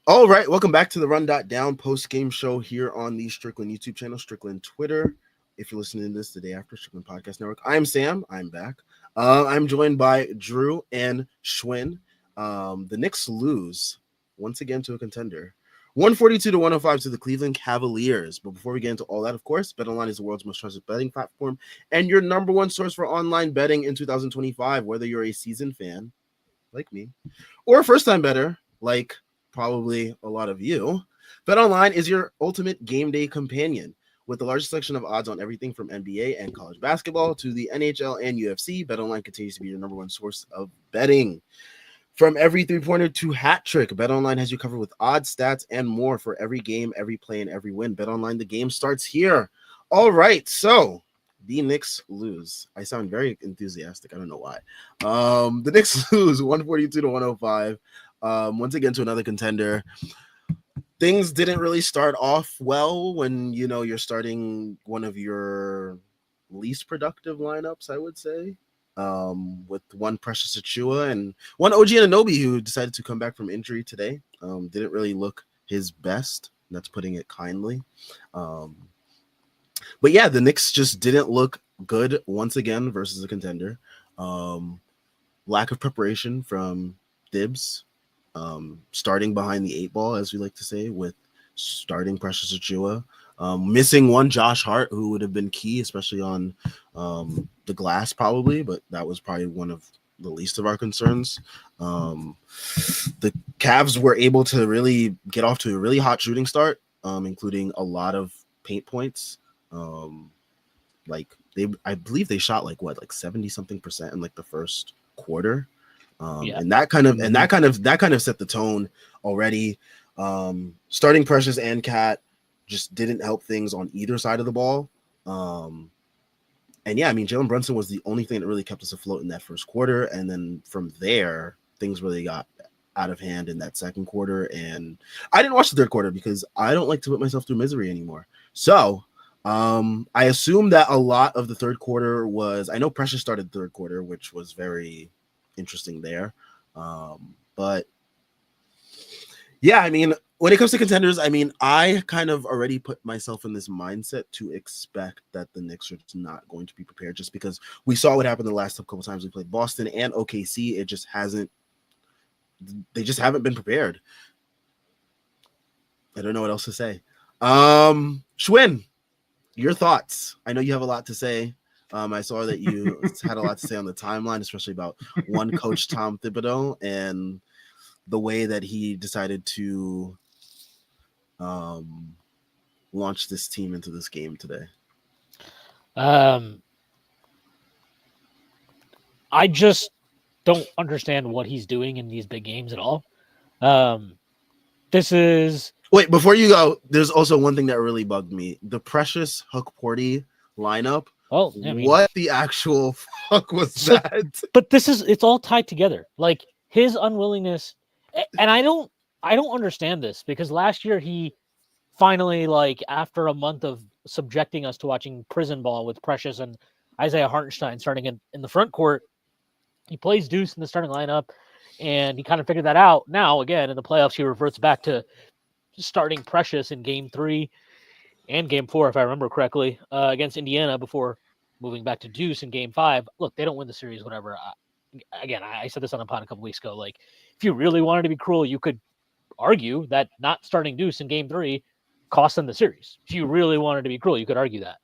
All right, welcome back to the Run.down post-game show here on the Strickland YouTube channel, Strickland Twitter. If you're listening to this the day after Strickland Podcast Network, I'm Sam. I'm back. I'm joined by Drew and Schwinn. The Knicks lose once again to a contender, 142 to 105 to the Cleveland Cavaliers. But before we get into all that, of course, BetOnline is the world's most trusted betting platform and your number one source for online betting in 2025. Whether you're a seasoned fan like me or a first-time bettor like probably a lot of you, BetOnline is your ultimate game day companion. With the largest selection of odds on everything from NBA and college basketball to the NHL and UFC, BetOnline continues to be your number one source of betting. From every three-pointer to hat trick, BetOnline has you covered with odds, stats, and more for every game, every play, and every win. BetOnline, the game starts here. All right, so the Knicks lose. I sound very enthusiastic. I don't know why. The Knicks lose 142 to 105. Once again to another contender. Things didn't really start off well when you're starting one of your least productive lineups, I would say, with one Precious Achiuwa and one OG Anunoby who decided to come back from injury today. Didn't really look his best. That's putting it kindly. But yeah, the Knicks just didn't look good once again versus a contender. Lack of preparation from Dibs. Starting behind the eight ball, as we like to say, with starting Precious Achiuwa, missing one Josh Hart, who would have been key, especially on the glass probably, but that was probably one of the least of our concerns. The Cavs were able to really get off to a really hot shooting start, including a lot of paint points. I believe they shot like 70-something% in like the first quarter. And that kind of set the tone already. Starting Precious and Cat just didn't help things on either side of the ball. And yeah, I mean, Jalen Brunson was the only thing that really kept us afloat in that first quarter. And then from there, things really got out of hand in that second quarter. And I didn't watch the third quarter because I don't like to put myself through misery anymore. So I assume that a lot of the third quarter was, I know Precious started the third quarter, which was very interesting there. But yeah, I mean, when it comes to contenders, I mean, I kind of already put myself in this mindset to expect that the Knicks are just not going to be prepared, just because we saw what happened the last couple of times we played Boston and OKC. They just haven't been prepared. I don't know what else to say. Schwinn, your thoughts. I know you have a lot to say. I saw that you had a lot to say on the timeline, especially about one coach, Tom Thibodeau, and the way that he decided to launch this team into this game today. I just don't understand what he's doing in these big games at all. Wait, before you go, there's also one thing that really bugged me. The Precious Hook-Porty lineup. Oh, I mean, what the actual fuck was that? But it's all tied together. Like his unwillingness, and I don't understand this, because last year he finally, like after a month of subjecting us to watching prison ball with Precious and Isaiah Hartenstein starting in the front court, he plays Deuce in the starting lineup, and he kind of figured that out. Now, again, in the playoffs, he reverts back to starting Precious in Game 3 and Game 4, if I remember correctly, against Indiana, before moving back to Deuce in Game 5. Look, they don't win the series, whatever. I said this on a pod a couple weeks ago. Like, if you really wanted to be cruel, you could argue that not starting Deuce in Game 3 cost them the series. If you really wanted to be cruel, you could argue that.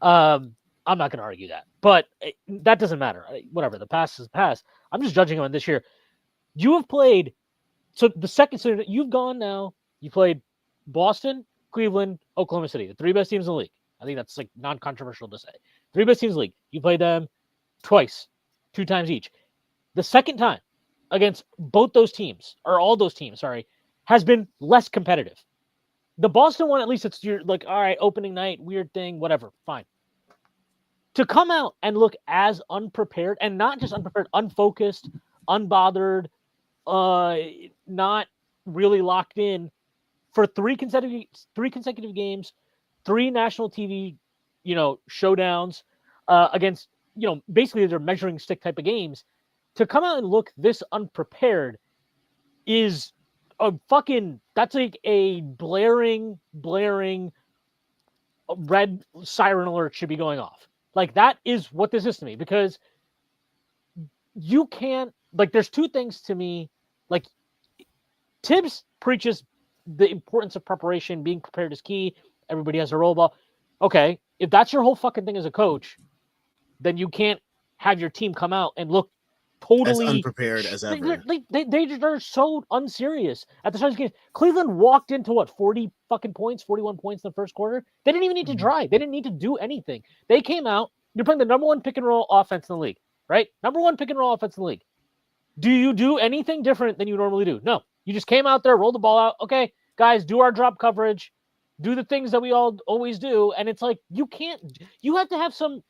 I'm not going to argue that, but that doesn't matter. Whatever, the past is past. I'm just judging on this year. You have played, so you've gone now. You played Boston, Cleveland, Oklahoma City, the three best teams in the league. I think that's like non-controversial to say. Three best teams in the league. You played them twice, 2 times each. The second time against both those teams, or all those teams, has been less competitive. The Boston one, at least it's your, like, all right, opening night, weird thing, whatever, fine. To come out and look as unprepared, and not just unprepared, unfocused, unbothered, not really locked in, for three consecutive games, 3 national TV, showdowns against, basically they're measuring stick type of games. To come out and look this unprepared is that's like a blaring red siren alert should be going off. Like, that is what this is to me, because you can't, like, there's two things to me. Like, Tibbs preaches the importance of preparation, being prepared is key. Everybody has a role ball. Okay, if that's your whole fucking thing as a coach, then you can't have your team come out and look totally as unprepared as ever. They're so unserious at the start of the game. Cleveland walked into 40 fucking points, 41 points in the first quarter. They didn't even need to drive. They didn't need to do anything. They came out. You're playing the number one pick and roll offense in the league, right? Number one pick and roll offense in the league. Do you do anything different than you normally do? No. You just came out there, rolled the ball out. Okay, guys, do our drop coverage, do the things that we all always do. And it's like, you have to have some,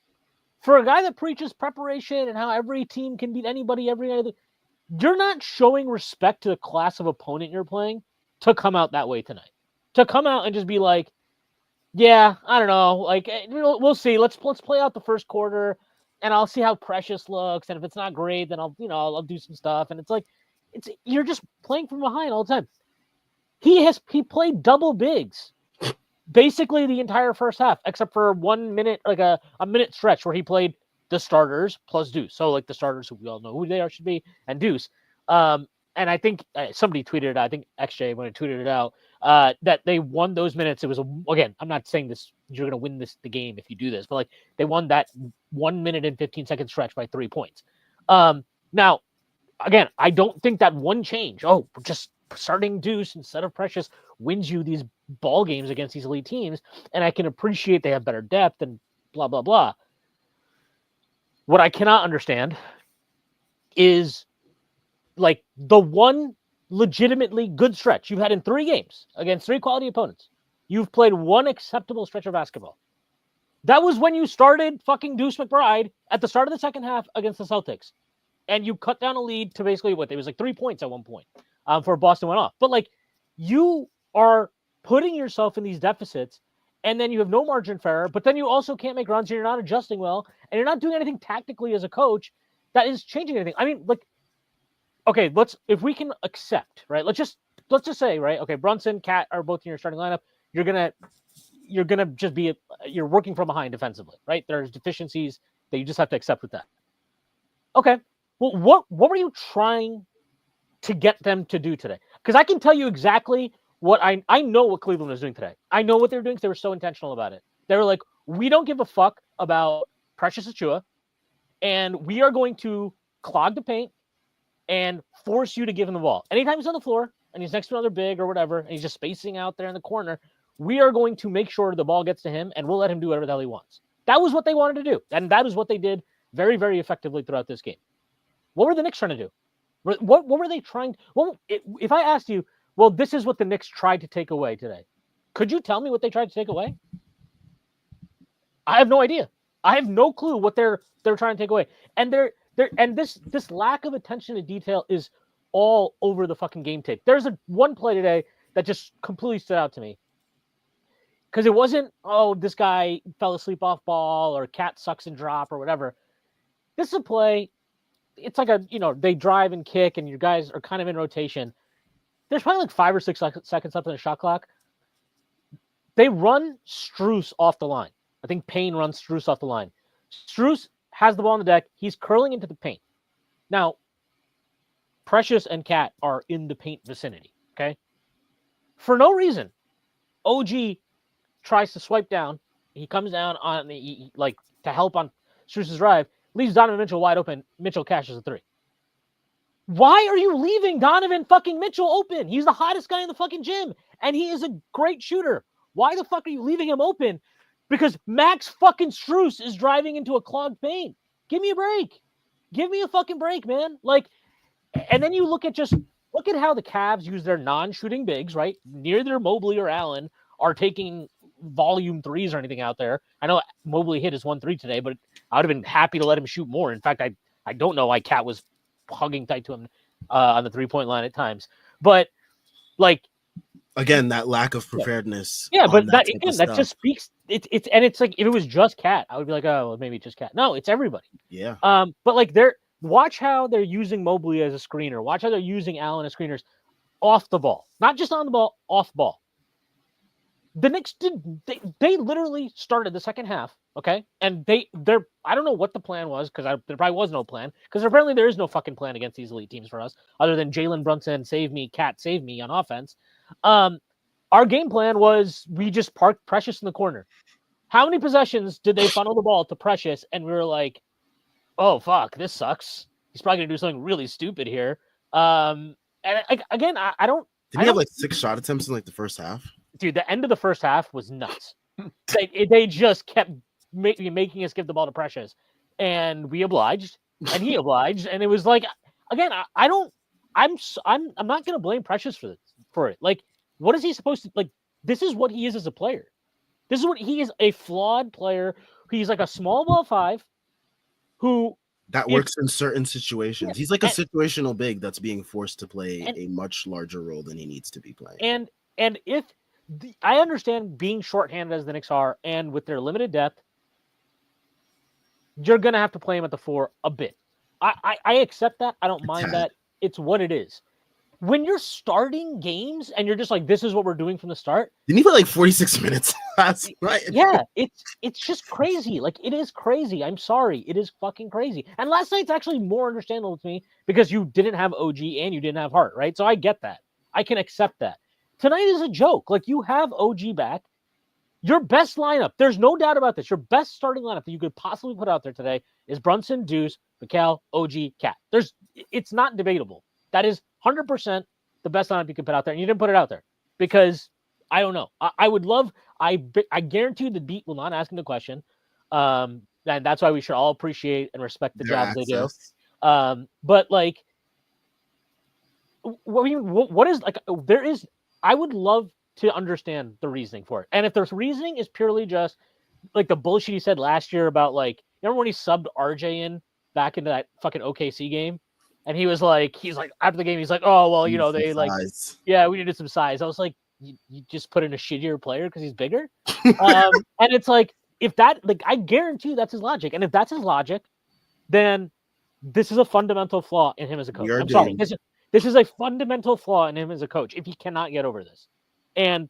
for a guy that preaches preparation and how every team can beat anybody every night, you're not showing respect to the class of opponent you're playing to come out that way tonight. To come out and just be like, yeah, I don't know, like, we'll see. Let's play out the first quarter, and I'll see how Precious looks. And if it's not great, then I'll do some stuff. And it's like, you're just playing from behind all the time. He played double bigs basically the entire first half, except for 1 minute, like a minute stretch where he played the starters plus Deuce. So, like, the starters, who we all know who they are, should be, and Deuce. And I think somebody tweeted it out, I think XJ, when I tweeted it out, that they won those minutes. It was, again, I'm not saying this, you're going to win the game if you do this, but, like, they won that 1 minute and 15-second stretch by 3 points. Now, again, I don't think that one change, just starting Deuce instead of Precious, wins you these ball games against these elite teams. And I can appreciate they have better depth and blah, blah, blah. What I cannot understand is, like, the one legitimately good stretch you've had in 3 games against 3 quality opponents. You've played one acceptable stretch of basketball. That was when you started fucking Deuce McBride at the start of the second half against the Celtics. And you cut down a lead to basically it was like 3 points at one point before Boston went off. But, like, you are putting yourself in these deficits, and then you have no margin for error, but then you also can't make runs, and you're not adjusting well, and you're not doing anything tactically as a coach that is changing anything. I mean, like, okay, if we can accept, right? Let's just say, right? Okay, Brunson, Cat are both in your starting lineup. You're gonna just be you're working from behind defensively, right? There's deficiencies that you just have to accept with that. Okay, well, what were you trying to get them to do today? Because I can tell you exactly what I know what Cleveland was doing today. I know what they were doing because they were so intentional about it. They were like, we don't give a fuck about Precious Achiuwa, and we are going to clog the paint and force you to give him the ball. Anytime he's on the floor and he's next to another big or whatever, and he's just spacing out there in the corner, we are going to make sure the ball gets to him, and we'll let him do whatever the hell he wants. That was what they wanted to do, and that is what they did very, very effectively throughout this game. What were the Knicks trying to do? What were they trying? Well, if I asked you, well, this is what the Knicks tried to take away today, could you tell me what they tried to take away? I have no idea. I have no clue what they're trying to take away. And this lack of attention to detail is all over the fucking game tape. There's one play today that just completely stood out to me. Because it wasn't, this guy fell asleep off ball or Cat sucks and drop or whatever. This is a play. It's like they drive and kick and your guys are kind of in rotation. There's probably like 5 or 6 seconds left on the shot clock. They run Strus off the line. I think Payne runs Strus off the line. Strus has the ball on the deck. He's curling into the paint. Now, Precious and Cat are in the paint vicinity, okay? For no reason, OG tries to swipe down. He comes down on to help on Strus's drive, leaves Donovan Mitchell wide open. Mitchell cashes a 3. Why are you leaving Donovan fucking Mitchell open? He's the hottest guy in the fucking gym, and he is a great shooter. Why the fuck are you leaving him open? Because Max fucking Strus is driving into a clogged paint. Give me a break. Give me a fucking break, man. Like, and then you look at how the Cavs use their non-shooting bigs, right? Neither Mobley or Allen are taking volume threes or anything out there. I know Mobley hit his 1-3 today, but I would have been happy to let him shoot more. In fact, I don't know why Cat was hugging tight to him on the 3-point line at times. But, like, again, that lack of preparedness. Yeah, but that just speaks. It's like, if it was just Cat, I would be like, oh, well, maybe just Cat. No, it's everybody. Yeah. But like watch how they're using Mobley as a screener. Watch how they're using Allen as screeners. off the ball, not just on the ball, off ball. The Knicks they literally started the second half, okay? And they're I don't know what the plan was, because there probably was no plan, because apparently there is no fucking plan against these elite teams for us, other than Jalen Brunson, save me, Cat, save me on offense. Our game plan was we just parked Precious in the corner. How many possessions did they funnel the ball to Precious, and we were like, oh, fuck, this sucks. He's probably going to do something really stupid here. And again, I don't... Did he have like 6 shot attempts in like the first half? Dude, the end of the first half was nuts. They just kept making us give the ball to Precious, and we obliged, and he obliged, and it was like, again, I'm not gonna blame Precious for it. Like, what is he supposed to, like? This is what he is as a player. This is what he is, a flawed player. He's like a small ball 5 who that works in certain situations. Yeah, he's like a situational big that's being forced to play a much larger role than he needs to be playing. And if I understand being shorthanded as the Knicks are, and with their limited depth, you're going to have to play him at the 4 a bit. I accept that. I don't mind that. It's what it is. When you're starting games and you're just like, this is what we're doing from the start. Didn't he play like 46 minutes last night? Yeah, it's just crazy. Like, it is crazy. I'm sorry. It is fucking crazy. And last night's actually more understandable to me because you didn't have OG and you didn't have Hart, right? So I get that. I can accept that. Tonight is a joke. Like, you have OG back. Your best lineup, there's no doubt about this. Your best starting lineup that you could possibly put out there today is Brunson, Deuce, Mikal, OG, Cat. It's not debatable. That is 100% the best lineup you could put out there, and you didn't put it out there because I don't know. I would love. I guarantee the beat will not ask him the question, and that's why we should all appreciate and respect the jobs they do. But like, what is like? There is. I would love to understand the reasoning for it, and if the reasoning is purely just like the bullshit he said last year about like, remember when he subbed RJ in back into that fucking OKC game? And he's like, after the game, he's like, oh, well, you know, they like, yeah, we needed some size. I was like, you just put in a shittier player because he's bigger. And it's like, if that, like, I guarantee that's his logic. And if that's his logic, then this is a fundamental flaw in him as a coach. I'm sorry. This is a fundamental flaw in him as a coach if he cannot get over this. And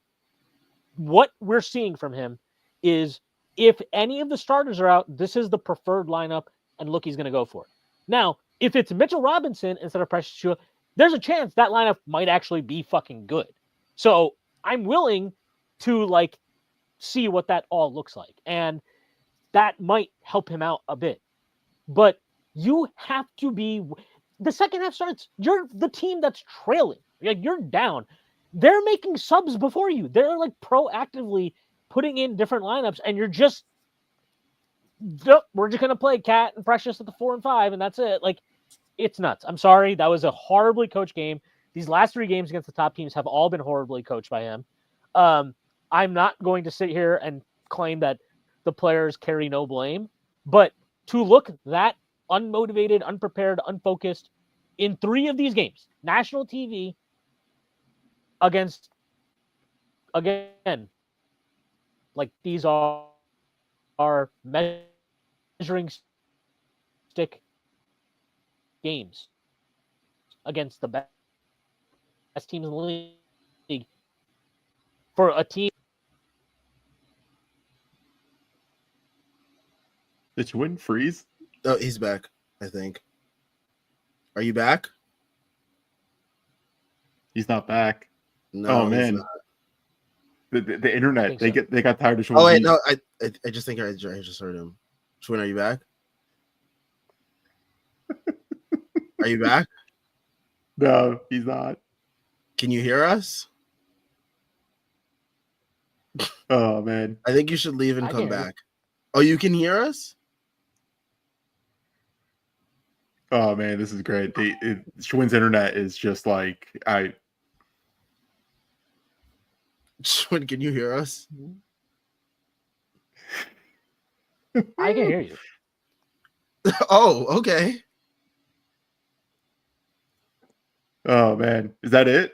what we're seeing from him is if any of the starters are out, this is the preferred lineup, and look, he's going to go for it. Now, if it's Mitchell Robinson instead of Precious Achiuwa, there's a chance that lineup might actually be fucking good. So I'm willing to like see what that all looks like. And that might help him out a bit. But you have to be, the second half starts, you're the team that's trailing. Like, you're down. They're making subs before you. They're like proactively putting in different lineups, and you're just, we're just going to play Cat and Precious at the 4 and 5, and that's it. Like, it's nuts. I'm sorry. That was a horribly coached game. These last 3 games against the top teams have all been horribly coached by him. I'm not going to sit here and claim that the players carry no blame, but to look that unmotivated, unprepared, unfocused in 3 of these games, national TV against, again, like these are measuring stick games against the best teams in the league for a team. Did you win freeze? Oh, he's back, I think. Are you back? He's not back. No, oh man, the internet they got tired of showing. Oh wait, no, I just think I just heard him. Schwinn, are you back? Are you back? No, he's not. Can you hear us? Oh man, I think you should leave and come back. Oh, you can hear us? Oh man, this is great. Schwinn's internet is just like Schwinn, can you hear us? I can hear you. Oh, okay. Oh man, is that it?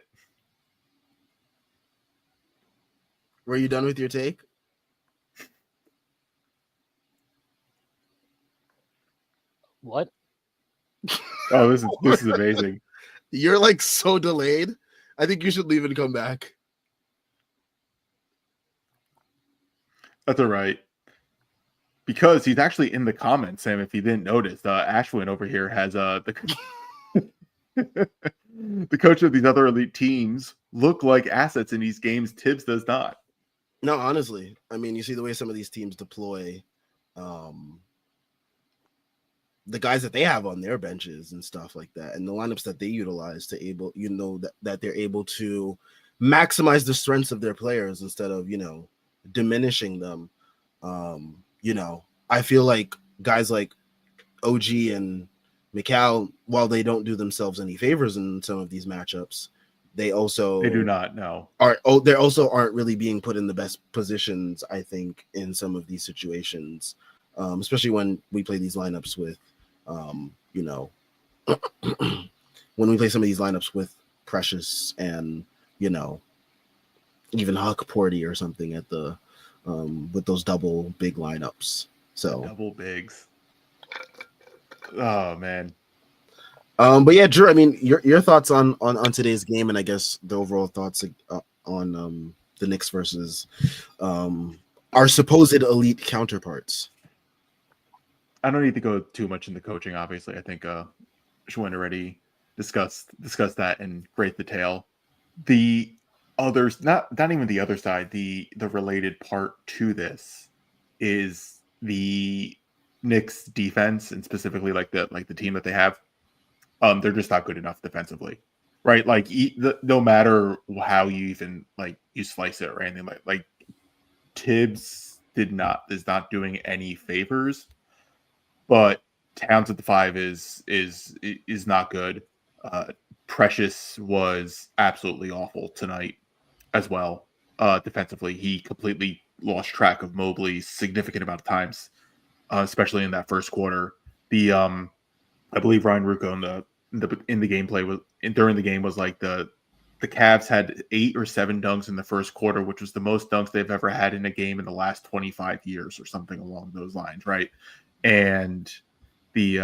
Were you done with your take? What? Oh, this is amazing. You're like so delayed I think you should leave and come back. That's all right. Because he's actually in the comments, Sam. If you didn't notice, Ashwin over here has the the coach of these other elite teams look like assets in these games. Tibbs does not. No, honestly, I mean, you see the way some of these teams deploy the guys that they have on their benches and stuff like that, and the lineups that they utilize to able, that they're able to maximize the strengths of their players instead of, diminishing them. I feel like guys like OG and Mikal, while they don't do themselves any favors in some of these matchups, they do not know. They also aren't really being put in the best positions, I think, in some of these situations, especially when we play these lineups with, when we play some of these lineups with Precious and, even Huck Porty or something at the with those double big lineups. So double bigs. Oh man. But yeah, Drew, I mean, your thoughts on today's game, and I guess the overall thoughts on the Knicks versus our supposed elite counterparts. I don't need to go too much into coaching. Obviously, I think Schwinn already discussed that in great detail. The others, not even the other side, the related part to this is the Knicks defense, and specifically like the team that they have. They're just not good enough defensively, right? Like no matter how you even you slice it or anything, like Tibbs is not doing any favors, but Towns at the 5 is not good. Precious was absolutely awful tonight as well. Defensively, he completely lost track of Mobley significant amount of times, especially in that first quarter. I believe Ryan Rucco in the gameplay during the game was like the Cavs had 8 or 7 dunks in the first quarter, which was the most dunks they've ever had in a game in the last 25 years or something along those lines, right? And the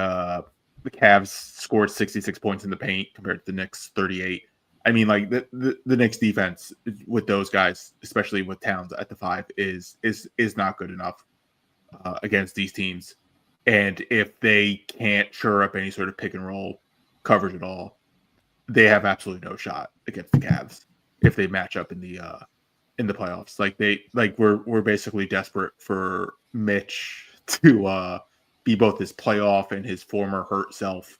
Cavs scored 66 points in the paint compared to the Knicks 38. I mean, like the Knicks defense with those guys, especially with Towns at the 5, is not good enough against these teams. And if they can't shore up any sort of pick and roll coverage at all, they have absolutely no shot against the Cavs if they match up in the playoffs. We're basically desperate for Mitch to be both his playoff and his former hurt self,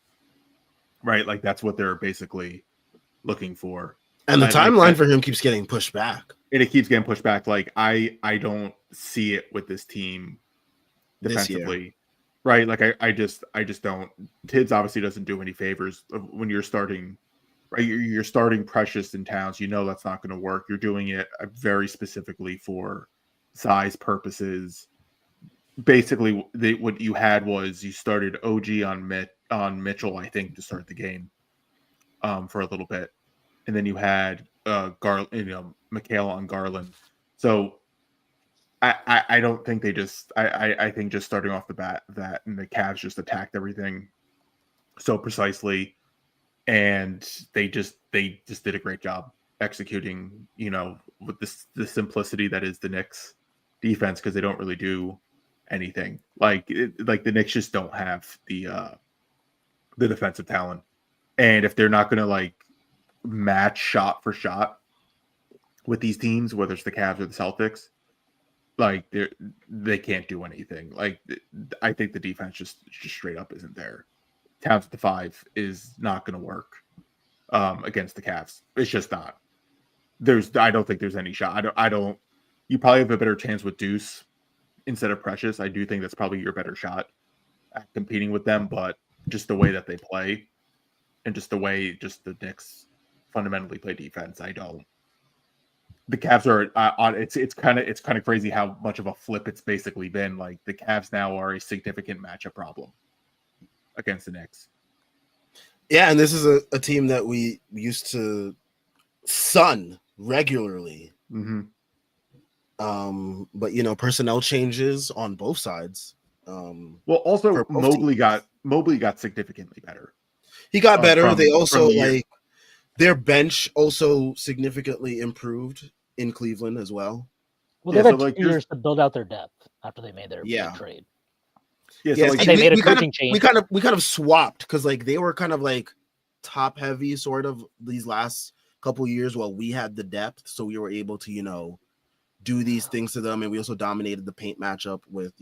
right? Like that's what they're basically looking for. And the timeline for him keeps getting pushed back. And it keeps getting pushed back. Like I don't see it with this team defensively. Right, like I just don't. Tibbs obviously doesn't do any favors when you're starting. Right, you're starting Precious and Towns. That's not going to work. You're doing it very specifically for size purposes. Basically, what you had was you started OG on Mitchell, I think, to start the game, for a little bit, and then you had Mikal on Garland. So. I don't think they just. I think just starting off the bat that and the Cavs just attacked everything so precisely, and they just did a great job executing. With the simplicity that is the Knicks defense, because they don't really do anything. Like the Knicks just don't have the defensive talent, and if they're not going to match shot for shot with these teams, whether it's the Cavs or the Celtics. They can't do anything. I think the defense just straight up isn't there. Towns at the 5 is not going to work against the Cavs. It's just not. I don't think there's any shot. I don't. You probably have a better chance with Deuce instead of Precious. I do think that's probably your better shot at competing with them. But just the way that they play, and just the way the Knicks fundamentally play defense, I don't. The Cavs are on. It's kind of crazy how much of a flip it's basically been. Like the Cavs now are a significant matchup problem against the Knicks. Yeah, and this is a team that we used to sun regularly. Mm-hmm. But personnel changes on both sides. Well, also Mobley got significantly better. He got better. They also Their bench also significantly improved in Cleveland as well. Well, Yeah, they've so, had like, 2 years to build out their depth after they made their big Yeah. trade. Yeah, so Yeah, like see, they made a we kind coaching of change. we kind of swapped because like they were kind of like top heavy sort of these last couple years while we had the depth, so we were able to do these things to them, and we also dominated the paint matchup with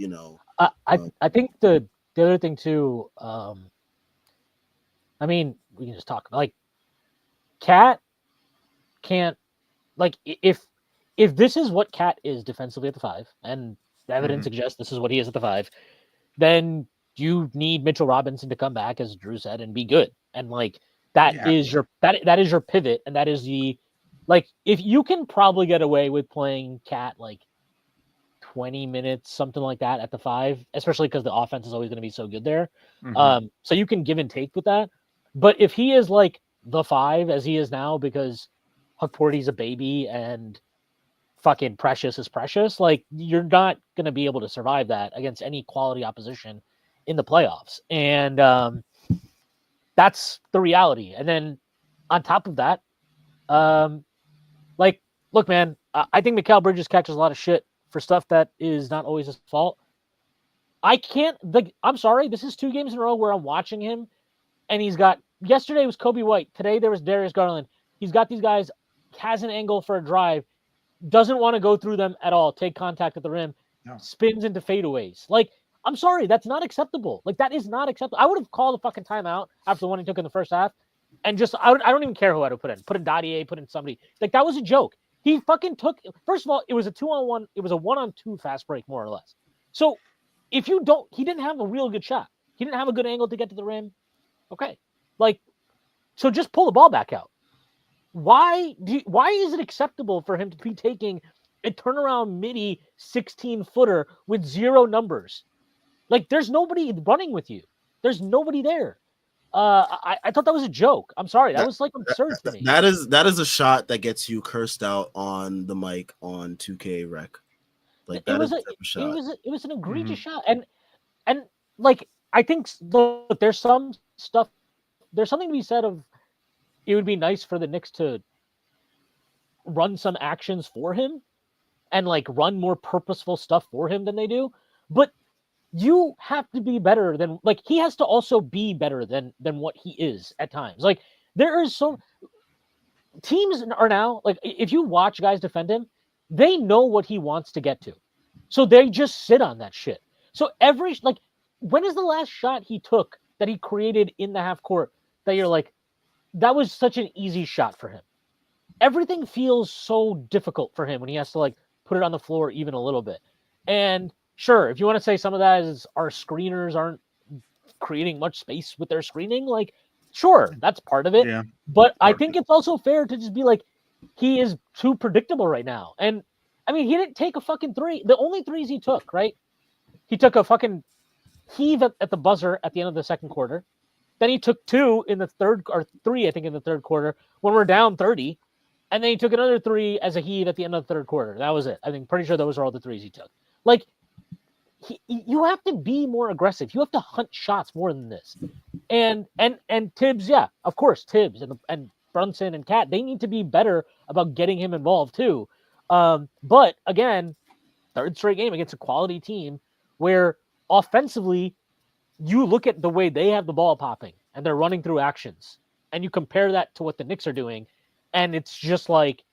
I think the other thing too. I mean, we can just talk like Cat can't like if this is what Cat is defensively at the 5, and the evidence Mhm. suggests this is what he is at the 5, then you need Mitchell Robinson to come back, as Drew said, and be good. And like that Yeah. is your that is your pivot, and that is the like if you can probably get away with playing Cat like 20 minutes, something like that at the 5, especially because the offense is always going to be so good there. Mhm. So you can give and take with that. But if he is like the 5 as he is now, because Huckporty's a baby and fucking Precious is Precious, like you're not going to be able to survive that against any quality opposition in the playoffs. And that's the reality. And then on top of that, like, look, man, I think Mikal Bridges catches a lot of shit for stuff that is not always his fault. I can't. I'm sorry. This is 2 games in a row where I'm watching him, and he's got. Yesterday was Kobe White. Today there was Darius Garland. He's got these guys. Has an angle for a drive. Doesn't want to go through them at all. Take contact at the rim. No. Spins into fadeaways. Like, I'm sorry. That's not acceptable. Like, that is not acceptable. I would have called a fucking timeout after the one he took in the first half, and just I don't even care who I'd have put in. Put in Dadier. Put in somebody. Like, that was a joke. He fucking took. First of all, it was a 2-on-1. It was a 1-on-2 fast break, more or less. So if you don't, he didn't have a real good shot. He didn't have a good angle to get to the rim. Okay, like, so just pull the ball back out. Why is it acceptable for him to be taking a turnaround midi 16-footer with 0 numbers? Like, there's nobody running with you. There's nobody there. I thought that was a joke. I'm sorry. That was like absurd to me. That is a shot that gets you cursed out on the mic on 2K Rec. Like that is a type of shot. It was an egregious shot, and like I think look, there's some stuff. There's something to be said of it would be nice for the Knicks to run some actions for him and like run more purposeful stuff for him than they do. But you have to be better than like he has to also be better than what he is at times. Like there is so teams are now like if you watch guys defend him, they know what he wants to get to. So they just sit on that shit. So every like when is the last shot he took that he created in the half court that you're like that was such an easy shot for him? Everything feels so difficult for him when he has to like put it on the floor even a little bit. And sure, if you want to say some of that is our screeners aren't creating much space with their screening, like sure, that's part of it. Yeah. But I think it's also fair to just be like, he is too predictable right now. And I mean, he didn't take a fucking 3. The only 3s he took, right? He took a fucking heave at the buzzer at the end of the second quarter. Then he took 2 in the third, or 3, I think, in the third quarter when we're down 30. And then he took another 3 as a heave at the end of the third quarter. That was it. I think pretty sure those are all the 3s he took. Like, you have to be more aggressive. You have to hunt shots more than this. And Tibbs, yeah, of course, Tibbs and Brunson and Cat, they need to be better about getting him involved too. But again, 3rd straight game against a quality team where offensively you look at the way they have the ball popping and they're running through actions and you compare that to what the Knicks are doing and it's just like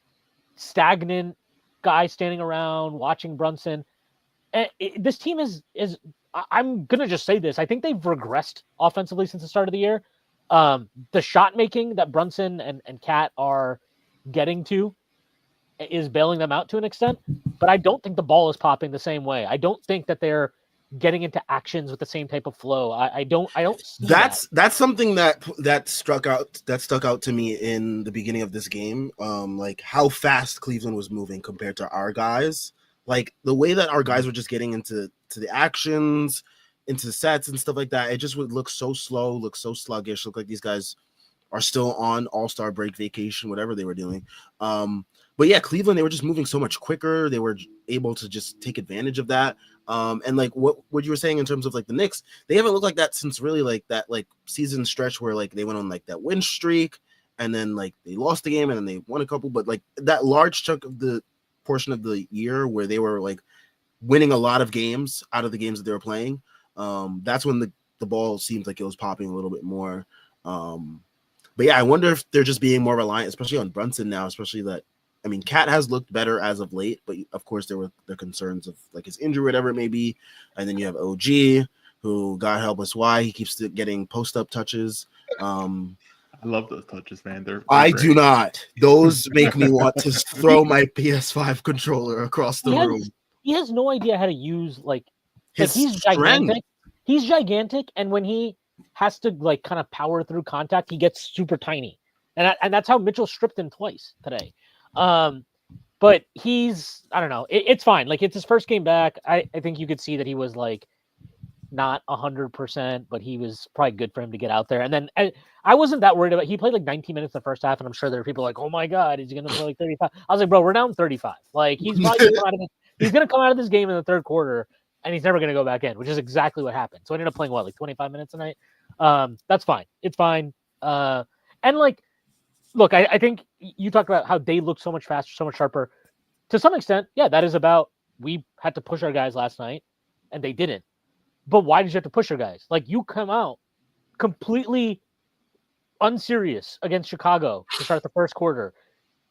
stagnant guys standing around watching Brunson. And this team is I'm going to just say this. I think they've regressed offensively since the start of the year. The shot making that Brunson and Cat are getting to is bailing them out to an extent, but I don't think the ball is popping the same way. I don't think that they're getting into actions with the same type of flow. I don't see that's something that stuck out to me in the beginning of this game. Like how fast Cleveland was moving compared to our guys. Like the way that our guys were just getting into the actions, into sets and stuff like that. It just would look so slow, look so sluggish, look like these guys are still on all-star break vacation, whatever they were doing. But yeah, Cleveland, they were just moving so much quicker. They were able to just take advantage of that. And like what you were saying in terms of like the Knicks, they haven't looked like that since really like that like season stretch where like they went on like that win streak and then like they lost the game and then they won a couple, but like that large chunk of the portion of the year where they were like winning a lot of games out of the games that they were playing, that's when the ball seems like it was popping a little bit more. But yeah, I wonder if they're just being more reliant, especially on Brunson now, especially that, I mean, Cat has looked better as of late, but of course there were the concerns of like his injury, whatever it may be. And then you have OG, who, God help us why, he keeps getting post-up touches. I love those touches, man. They're I great. do not. Those make me want to throw my PS5 controller across the room. He has no idea how to use His he's strength. gigantic. He's gigantic, and when he has to like kind of power through contact, he gets super tiny, and that's how Mitchell stripped him twice today. But he's, I don't know, it's fine. Like, it's his first game back. I think you could see that he was like not 100%, but he was probably good for him to get out there. And then I wasn't that worried about. He played like 19 minutes in the first half, and I'm sure there were people like, "Oh my god, is he going to play like 35?" I was like, "Bro, we're down 35. Like, he's probably he's going to come out of this game in the third quarter, and he's never going to go back in," which is exactly what happened. So I ended up playing like 25 minutes tonight. That's fine. It's fine. And like, look, I think you talked about how they look so much faster, so much sharper. To some extent, yeah, that is about, we had to push our guys last night, and they didn't. But why did you have to push your guys? Like, you come out completely unserious against Chicago to start the first quarter.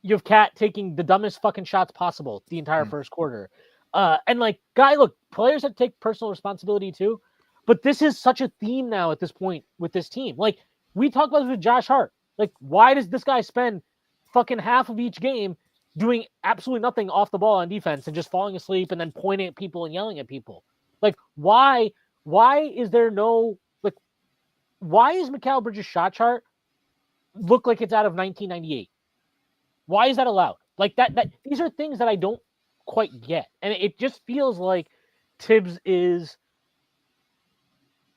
You have Cat taking the dumbest fucking shots possible the entire first quarter. And like, look, players have to take personal responsibility too. But this is such a theme now at this point with this team. Like, we talked about this with Josh Hart. Like, why does this guy spend fucking half of each game doing absolutely nothing off the ball on defense and just falling asleep and then pointing at people and yelling at people? Like, why is there no, like, why is Mikal Bridges' shot chart look like it's out of 1998? Why is that allowed? Like, that these are things that I don't quite get. And it just feels like Tibbs is,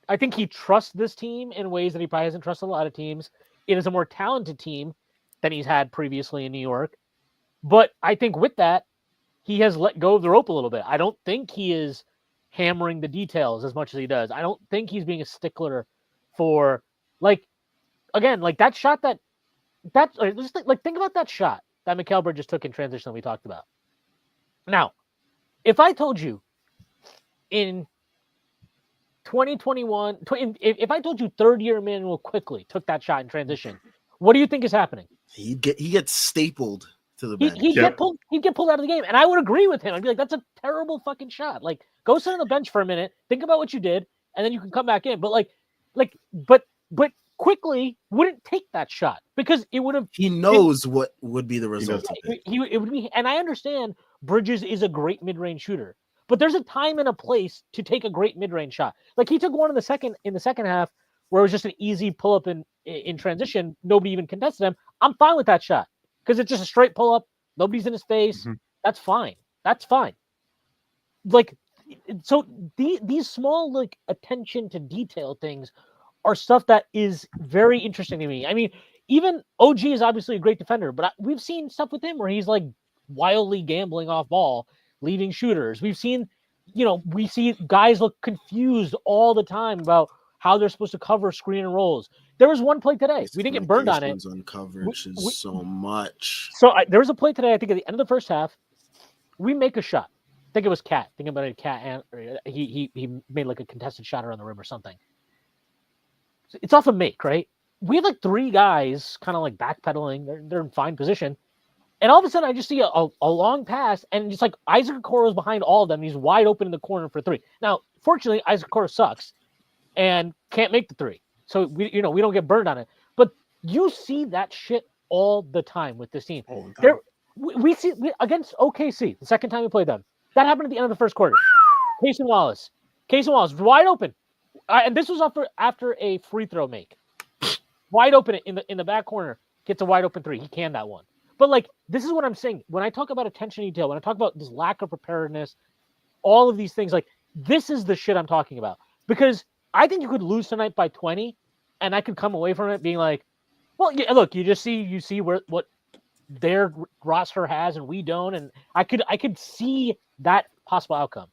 I think he trusts this team in ways that he probably hasn't trusted a lot of teams. It is a more talented team than he's had previously in New York. But I think with that, he has let go of the rope a little bit. I don't think he is hammering the details as much as he does. I don't think he's being a stickler for, like, again, like that shot just think about that shot that Mikal Bridges took in transition that we talked about. Now, if I told you in 2021, if I told you third-year Emmanuel Quickly took that shot in transition, what do you think is happening? He gets stapled to the bench. He'd get pulled out of the game, and I would agree with him. I'd be like, that's a terrible fucking shot. Like, go sit on the bench for a minute, think about what you did, and then you can come back in. But but Quickly wouldn't take that shot because it would have. He knows what would be the result of it. It would be, and I understand Bridges is a great mid-range shooter, but there's a time and a place to take a great mid-range shot. Like, he took one in the second half where it was just an easy pull-up in transition. Nobody even contested him. I'm fine with that shot because it's just a straight pull-up. Nobody's in his face. Mm-hmm. That's fine. Like, so these small, like, attention to detail things are stuff that is very interesting to me. I mean, even OG is obviously a great defender, but we've seen stuff with him where he's like wildly gambling off ball, leaving shooters. We've seen, we see guys look confused all the time about how they're supposed to cover screen and rolls. There was one play today. We didn't get burned on it. On coverage is so much. So there was a play today, I think at the end of the first half, we make a shot. I think it was Cat. Thinking about it, Cat, and he made like a contested shot around the rim or something. It's off a make, right? We have like three guys kind of like backpedaling. They're in fine position. And all of a sudden, I just see a long pass, and just like Isaac Okoro's behind all of them. He's wide open in the corner for three. Now, fortunately, Isaac Okoro sucks and can't make the three. So we don't get burned on it. But you see that shit all the time with this team. We see against OKC, the second time we played them. That happened at the end of the first quarter. Cason Wallace wide open. And this was after a free throw make. Wide open in the back corner. Gets a wide open three. He canned that one. But like, this is what I'm saying. When I talk about attention to detail, when I talk about this lack of preparedness, all of these things, like, this is the shit I'm talking about. Because I think you could lose tonight by 20, and I could come away from it being like, well, yeah, look, you see what their roster has and we don't, and I could see that possible outcome.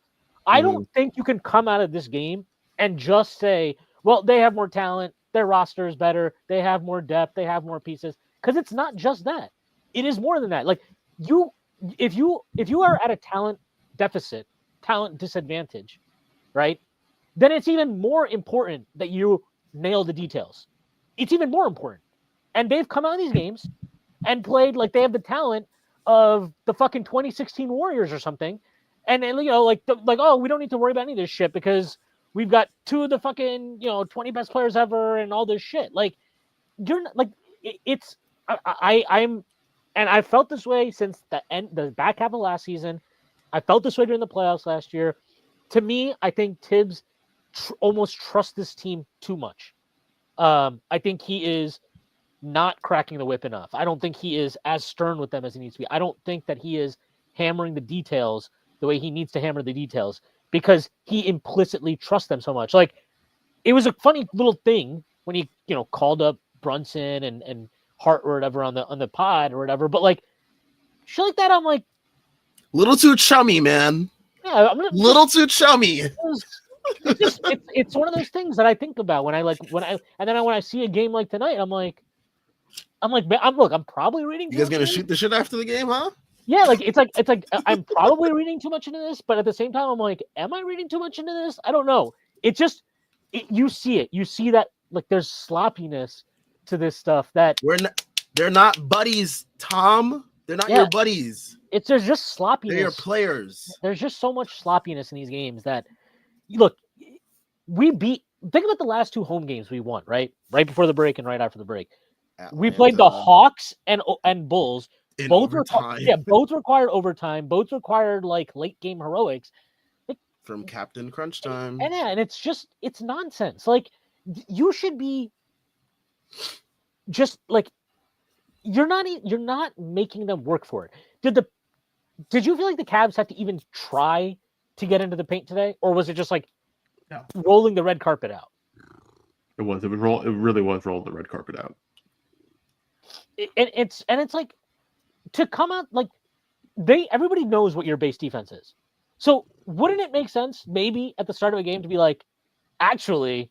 I don't think you can come out of this game and just say, well, they have more talent, their roster is better, they have more depth, they have more pieces. because it's not just that. It is more than that. Like if you are at a talent deficit, talent disadvantage, right? Then it's even more important that you nail the details. It's even more important. And they've come out of these games and played like they have the talent of the fucking 2016 Warriors or something. And like oh, we don't need to worry about any of this shit because we've got 2 of the fucking 20 best players ever and all this shit. Like you're not, like it's I'm and I felt this way since the back half of last season. I felt this way during the playoffs last year. To me, I think Tibbs almost trusts this team too much. I think he is not cracking the whip enough. I don't think he is as stern with them as he needs to be. I don't think that he is hammering the details the way he needs to hammer the details because he implicitly trusts them so much. Like it was a funny little thing when he, called up Brunson and Hart or whatever on the pod or whatever. But like shit like that, I'm like, little too chummy, man. Yeah, little too chummy. It's one of those things that I think about when I see a game like tonight, I'm like, man, I'm probably reading. You guys gonna shoot the shit after the game, huh? Yeah, it's like I'm probably reading too much into this, but at the same time, I'm like, am I reading too much into this? I don't know. You see it. You see that like there's sloppiness to this stuff that they're not buddies, Tom. They're not your buddies. There's just sloppiness. They're your players. There's just so much sloppiness in these games that look, think about the last 2 home games we won, right? Right before the break and right after the break. Atlanta. We played the Hawks and Bulls. Both required overtime. Both required like late game heroics. From Captain Crunch Time. And it's nonsense. Like you should be just like you're not making them work for it. Did you feel like the Cavs had to even try to get into the paint today, or was it just like rolling the red carpet out? It was. It really was rolling the red carpet out. It's like to come out like everybody knows what your base defense is. So wouldn't it make sense maybe at the start of a game to be like, actually,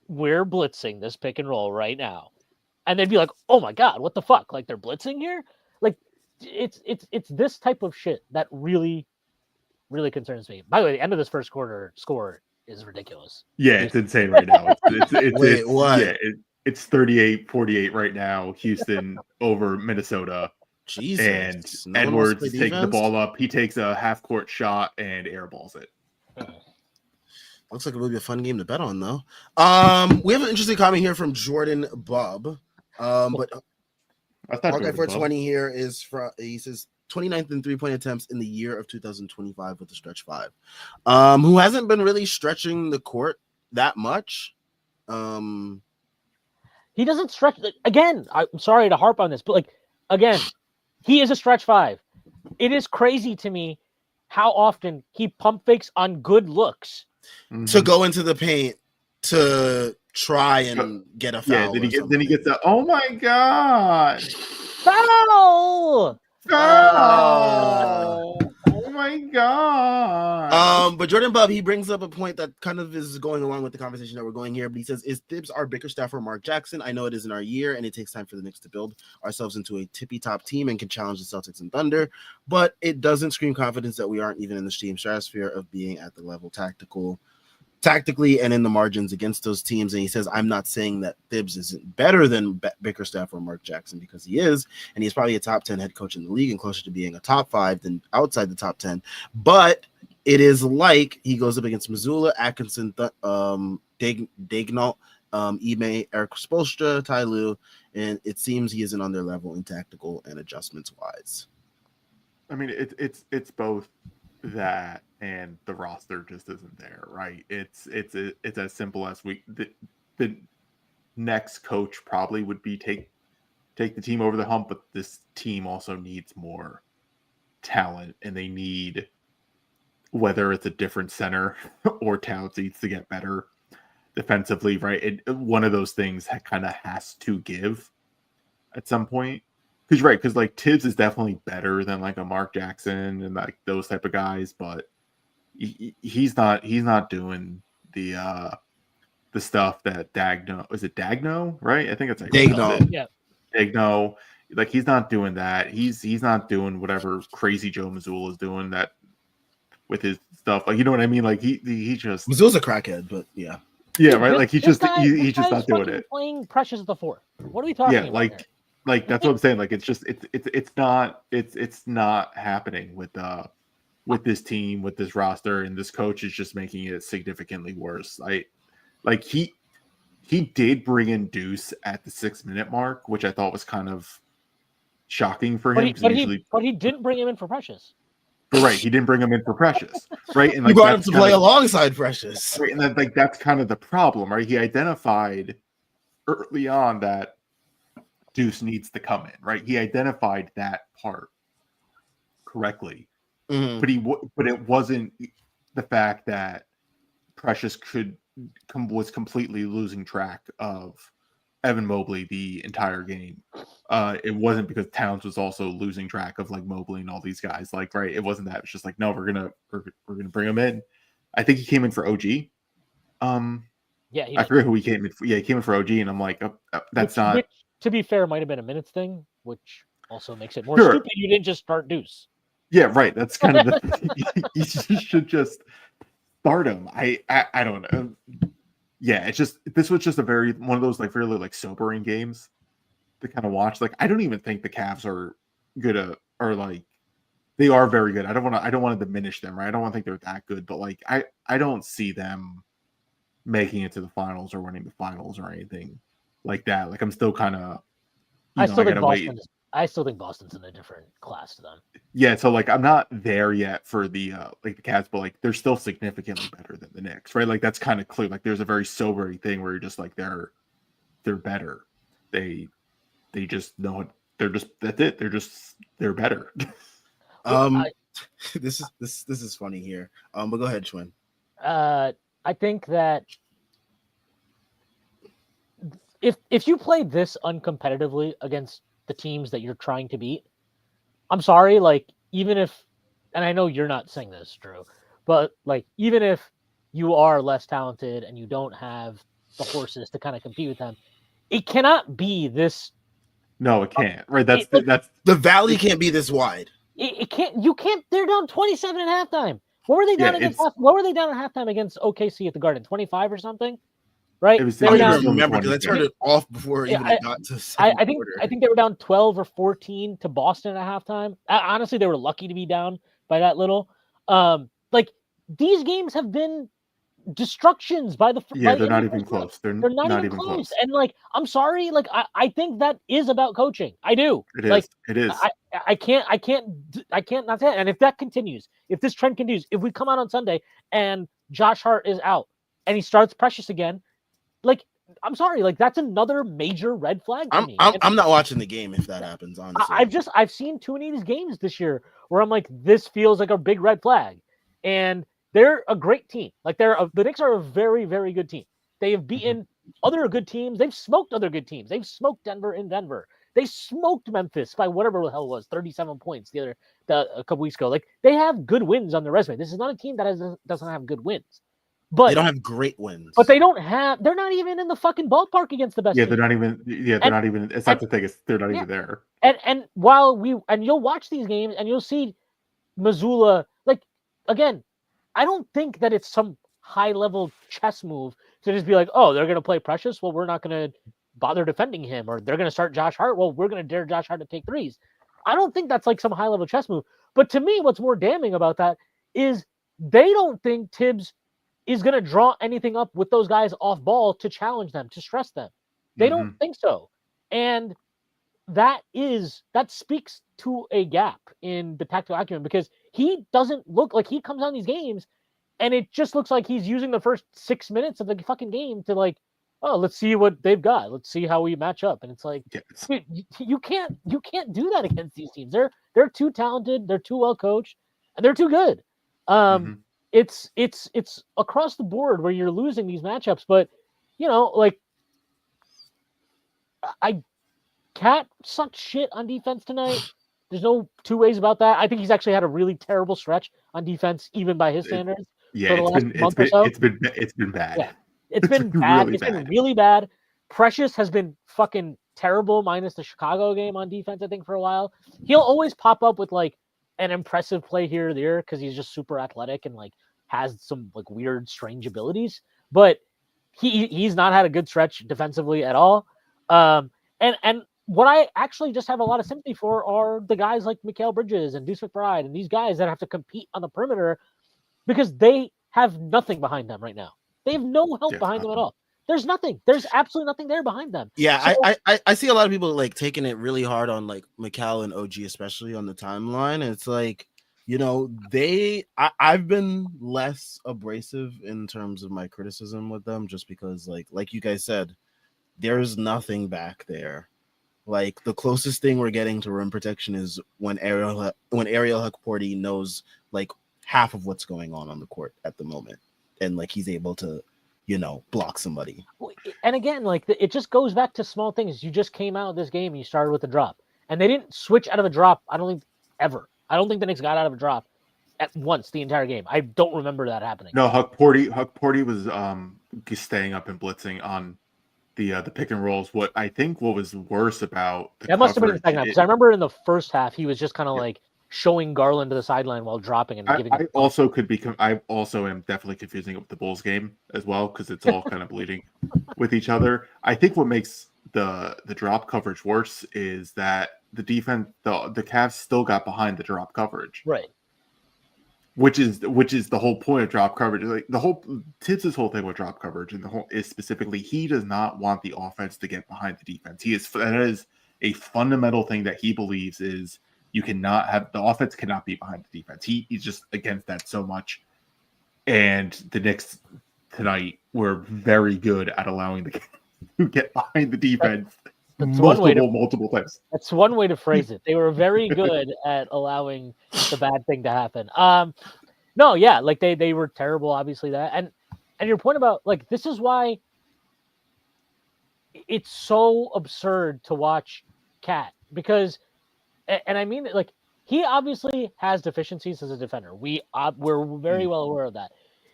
we're blitzing this pick and roll right now, and they'd be like, oh my god, what the fuck? Like they're blitzing here? Like it's this type of shit that really, really concerns me. By the way, the end of this first quarter score is ridiculous. Yeah, it's insane right now. Wait, what? Yeah, it's 38-48 right now. Houston over Minnesota. Jesus. And Edwards takes the ball up. He takes a half-court shot and airballs it. Looks like it will be a fun game to bet on, though. We have an interesting comment here from Jordan Bubb. But Hawkeye 420 here he says 29th in 3-point attempts in the year of 2025 with the stretch 5. Who hasn't been really stretching the court that much. He doesn't stretch again. I'm sorry to harp on this, but like again, he is a stretch 5. It is crazy to me how often he pump fakes on good looks to go into the paint to try and get a foul. Yeah, then he gets that. Oh my god! Foul! Oh my god! But Jordan Bubb, he brings up a point that kind of is going along with the conversation that we're going here. But he says, "Is Thibs our Bickerstaff or Mark Jackson? I know it isn't our year, and it takes time for the Knicks to build ourselves into a tippy-top team and can challenge the Celtics and Thunder. But it doesn't scream confidence that we aren't even in the same stratosphere of being at the level tactically and in the margins against those teams." And he says, I'm not saying that Thibs isn't better than Bickerstaff or Mark Jackson, because he is, and he's probably a top 10 head coach in the league and closer to being a top 5 than outside the top 10. But it is like he goes up against Missoula, Atkinson, Daignault, Ime, Eric Spoelstra, Ty Lue, and it seems he isn't on their level in tactical and adjustments wise. I mean, it's both that and the roster just isn't there, right? It's as simple as the next coach probably would be take the team over the hump, but this team also needs more talent, and they need, whether it's a different center or talent needs to get better defensively, right? One of those things kind of has to give at some point. Because like Tibbs is definitely better than like a Mark Jackson and like those type of guys, but he's not doing the stuff that Daignault, is it Daignault, right? I think it's like Daignault. Yeah. Daignault Like he's not doing that. He's not doing whatever crazy Joe Mazzulla is doing that with his stuff. Like you know what I mean? Like he just Mazzulla's a crackhead, but yeah. right. Like he's just not doing it. Playing Precious at the 4. What are we talking about? Like that's what I'm saying. Like it's not happening with this team, with this roster, and this coach is just making it significantly worse. He did bring in Deuce at the 6-minute mark, which I thought was kind of shocking for him. But he didn't bring him in for Precious. But right, he didn't bring him in for Precious, right? And He brought him to play alongside Precious. Right, and that's kind of the problem, right? He identified early on that Deuce needs to come in, right? He identified that part correctly, but it wasn't the fact that Precious was completely losing track of Evan Mobley the entire game. It wasn't because Towns was also losing track of like Mobley and all these guys. Like, right? It wasn't that. It's just like, no, we're gonna bring him in. I think he came in for OG. Yeah, I forget who he came in for. Yeah, he came in for OG, and I'm like, that's not. Which, to be fair, might have been a minutes thing, which also makes it more stupid. You didn't just start Deuce. Yeah, right. That's kind of the. You should just start him. I don't know. Yeah, this was just one of those like really like sobering games to kind of watch. Like I don't even think the Cavs are good or like they are very good. I don't want to diminish them, right? I don't want to think they're that good, but like I don't see them making it to the finals or winning the finals or anything like that. Like I'm still kind of I still think Boston's in a different class to them. Yeah, so like I'm not there yet for the like the Cavs, but like they're still significantly better than the Knicks, right? Like that's kind of clear. Like there's a very sobering thing where you're just like they're better. They just know it. That's it. They're better. This is funny here. But go ahead, Schwinn. I think that if you play this uncompetitively against the teams that you're trying to beat, I'm sorry, like even if, and I know you're not saying this, Drew, but like even if you are less talented and you don't have the horses to kind of compete with them, it cannot be this. No, it can't. Right? That's the valley can't be this wide. It can't. You can't. They're down 27 at halftime. What were they down against? What were they down at halftime against OKC at the Garden? 25 or something, right? I don't even remember because I turned it off before it got to. I think they were down 12 or 14 to Boston at halftime. Honestly, they were lucky to be down by that little. Like these games have been destructions by the. They're not even close. They're not even close. And like, I'm sorry, like I think that is about coaching. I do. It is. Like, it is. I can't not say it. And if that continues, if this trend continues, if we come out on Sunday and Josh Hart is out and he starts Precious again, like I'm sorry, like that's another major red flag to me. I'm not watching the game if that happens. Honestly, I've seen too many of these games this year where I'm like, this feels like a big red flag, and they're a great team. Like the Knicks are a very, very good team. They have beaten other good teams. They've smoked other good teams. They've smoked Denver in Denver. They smoked Memphis by whatever the hell it was, 37 points a couple weeks ago. Like they have good wins on their resume. This is not a team that doesn't have good wins. But they don't have great wins. But they're not even in the fucking ballpark against the best. Yeah, they're not even. Yeah, they're not even. It's not the thing. They're not even there. And you'll watch these games and you'll see Mazzulla. Like again, I don't think that it's some high level chess move to just be like, oh, they're gonna play Precious. Well, we're not gonna bother defending him, or they're gonna start Josh Hart. Well, we're gonna dare Josh Hart to take threes. I don't think that's like some high level chess move. But to me, what's more damning about that is they don't think Tibbs is going to draw anything up with those guys off ball to challenge them, to stress them. They don't think so. And that speaks to a gap in the tactical acumen because he doesn't look like he comes on these games and it just looks like he's using the first 6 minutes of the fucking game to like, oh, let's see what they've got. Let's see how we match up. And it's like, dude, you can't do that against these teams. They're too talented. They're too well coached and they're too good. It's across the board where you're losing these matchups, but like Cat sucked shit on defense tonight. There's no two ways about that. I think he's actually had a really terrible stretch on defense, even by his standards. It's been bad. Yeah, it's been bad. It's been really bad. Precious has been fucking terrible minus the Chicago game on defense, I think, for a while. He'll always pop up with like an impressive play here or there because he's just super athletic and like has some like weird, strange abilities. But he's not had a good stretch defensively at all. And what I actually just have a lot of sympathy for are the guys like Mikal Bridges and Deuce McBride and these guys that have to compete on the perimeter because they have nothing behind them right now. They have no help behind them at all. There's nothing. There's absolutely nothing there behind them. Yeah, so, I see a lot of people like taking it really hard on like Mikal and OG, especially on the timeline. And it's like, you know, I've been less abrasive in terms of my criticism with them just because like you guys said, there's nothing back there. Like the closest thing we're getting to rim protection is when Ariel Hukporty knows like half of what's going on the court at the moment, and like he's able to, you know, block somebody. And again, like it just goes back to small things. You just came out of this game and you started with a drop, and they didn't switch out of a drop. I don't think ever. I don't think the Knicks got out of a drop at once the entire game. I don't remember that happening. No, Hukporty was staying up and blitzing on the pick and rolls. What was worse about that must have been in the second half, because I remember in the first half he was just kind of like showing Garland to the sideline while dropping and giving. I also am definitely confusing it with the Bulls game as well because it's all kind of bleeding with each other. I think what makes the drop coverage worse is that the defense, the Cavs still got behind the drop coverage, right? Which is the whole point of drop coverage. Like Tibbs' whole thing with drop coverage and is specifically he does not want the offense to get behind the defense. That is a fundamental thing that he believes is you cannot have the offense cannot be behind the defense. He's just against that so much. And the Knicks tonight were very good at allowing the to get behind the defense multiple times. That's one way to phrase it. They were very good at allowing the bad thing to happen. No, yeah, like they were terrible, obviously that. And your point about like this is why it's so absurd to watch Cat because and I mean like he obviously has deficiencies as a defender. We're very well aware of that.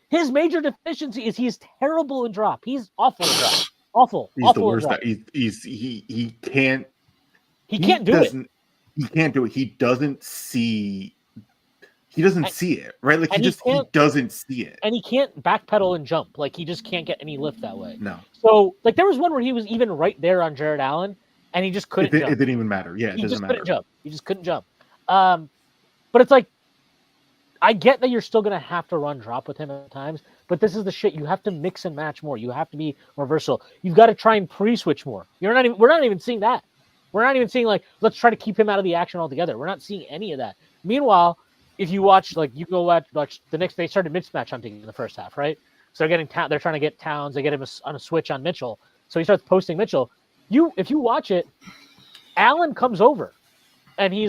His major deficiency is he's terrible in drop. He's awful in drop. Awful. He's the worst. He can't do it. He can't do it. He doesn't see it, right? Like he doesn't see it. And he can't backpedal and jump. Like he just can't get any lift that way. No. So like there was one where he was even right there on Jared Allen and he just couldn't jump. It didn't even matter. Yeah, it doesn't matter. He just couldn't jump. But it's like I get that you're still going to have to run drop with him at times, but this is the shit. You have to mix and match more. You have to be more versatile. You've got to try and pre-switch more. We're not even seeing that. We're not even seeing like, let's try to keep him out of the action altogether. We're not seeing any of that. Meanwhile, if you watch, like you go watch the Knicks, they started mismatch hunting in the first half, right? So they're trying to get Towns. They get him on a switch on Mitchell. So he starts posting Mitchell. If you watch it, Allen comes over and he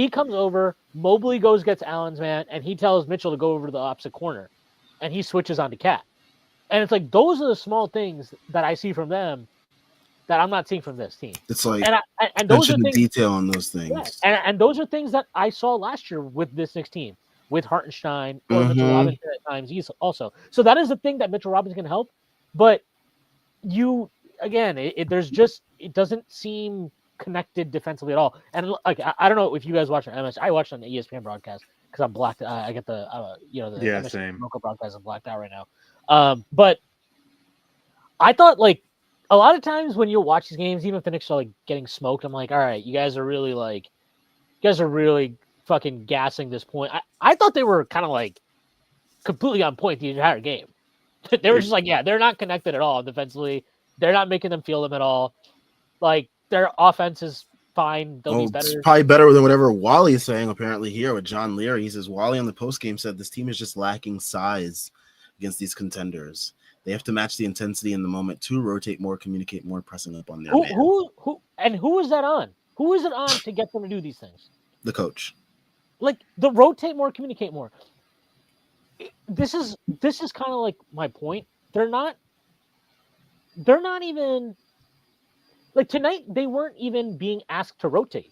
comes over, Mobley gets Allen's man, and he tells Mitchell to go over to the opposite corner, and he switches on to Cat. And it's like, those are the small things that I see from them that I'm not seeing from this team. It's like, and those are things, detail on those things. Yeah, and those are things that I saw last year with this Knicks team, with Hartenstein or Mitchell Robinson at times. He's also. So that is the thing that Mitchell Robinson can help. But it doesn't seem connected defensively at all. And like I don't know if you guys watch on MS. I watched on the ESPN broadcast because I'm blacked. I get the MS same local broadcast. I'm blacked out right now. But I thought like a lot of times when you watch these games, even if the Knicks are like getting smoked, I'm like, all right, you guys are really fucking gassing this point. I thought they were kind of like completely on point the entire game. They were just like, yeah, they're not connected at all defensively. They're not making them feel them at all. Like their offense is fine. They'll be better. It's probably better than whatever Wally is saying apparently here with John Leary. He says Wally on the postgame said this team is just lacking size against these contenders. They have to match the intensity in the moment to rotate more, communicate more, pressing up on their man. Who is that on? Who is it on to get them to do these things? The coach. Like the rotate more, communicate more. This is kind of like my point. They're not even like tonight. They weren't even being asked to rotate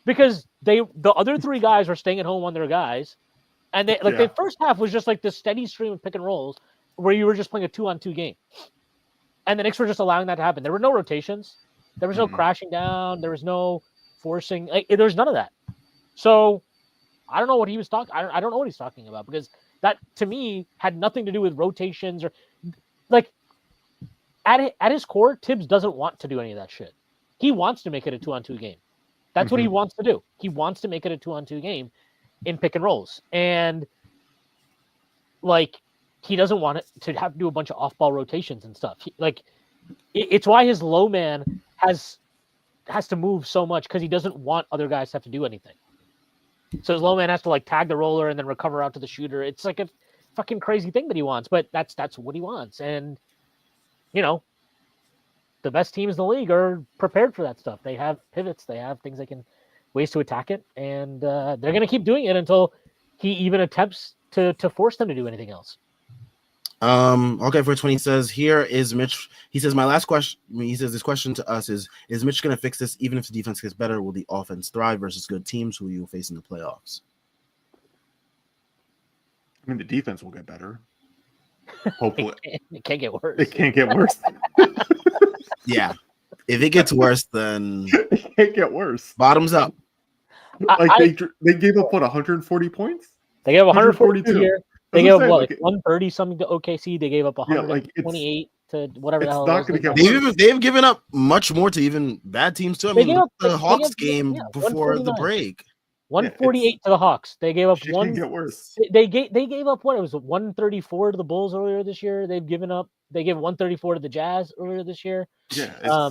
because the other three guys were staying at home on their guys, and the first half was just like this steady stream of pick and rolls where you were just playing a 2-on-2 game, and the Knicks were just allowing that to happen. There were no rotations. There was no crashing down. There was no forcing. Like, there's none of that. So I don't know what he was talking. I don't know what he's talking about, because that to me had nothing to do with rotations or like at his core, Tibbs doesn't want to do any of that shit. He wants to make it a 2-on-2 game. That's what he wants to do. He wants to make it a 2-on-2 game in pick and rolls. And like, he doesn't want it to have to do a bunch of off-ball rotations and stuff. It's why his low man has to move so much, because he doesn't want other guys to have to do anything. So his low man has to like tag the roller and then recover out to the shooter. It's like a fucking crazy thing that he wants, but that's what he wants. And you know, the best teams in the league are prepared for that stuff. They have pivots, they have things ways to attack it, and they're going to keep doing it until he even attempts to force them to do anything else. Okay, for 20 says, here is Mitch. He says, my last question, he says, this question to us is Mitch going to fix this? Even if the defense gets better, will the offense thrive versus good teams who you will face in the playoffs? I mean, the defense will get better. Hopefully. It can't get worse. It can't get worse. Yeah. If it gets worse, then it can't get worse. Bottoms up. Like they gave up, what, 140 points? They gave up 142 here. They gave up, what, 130 something to OKC. They gave up 128 to whatever the hell. It's not going to get worse. They've given up much more to even bad teams, too. I mean, the Hawks game before the break. 148 to the Hawks. They gave up one. Get worse. They gave up what? It was 134 to the Bulls earlier this year. They gave 134 to the Jazz earlier this year. Yeah.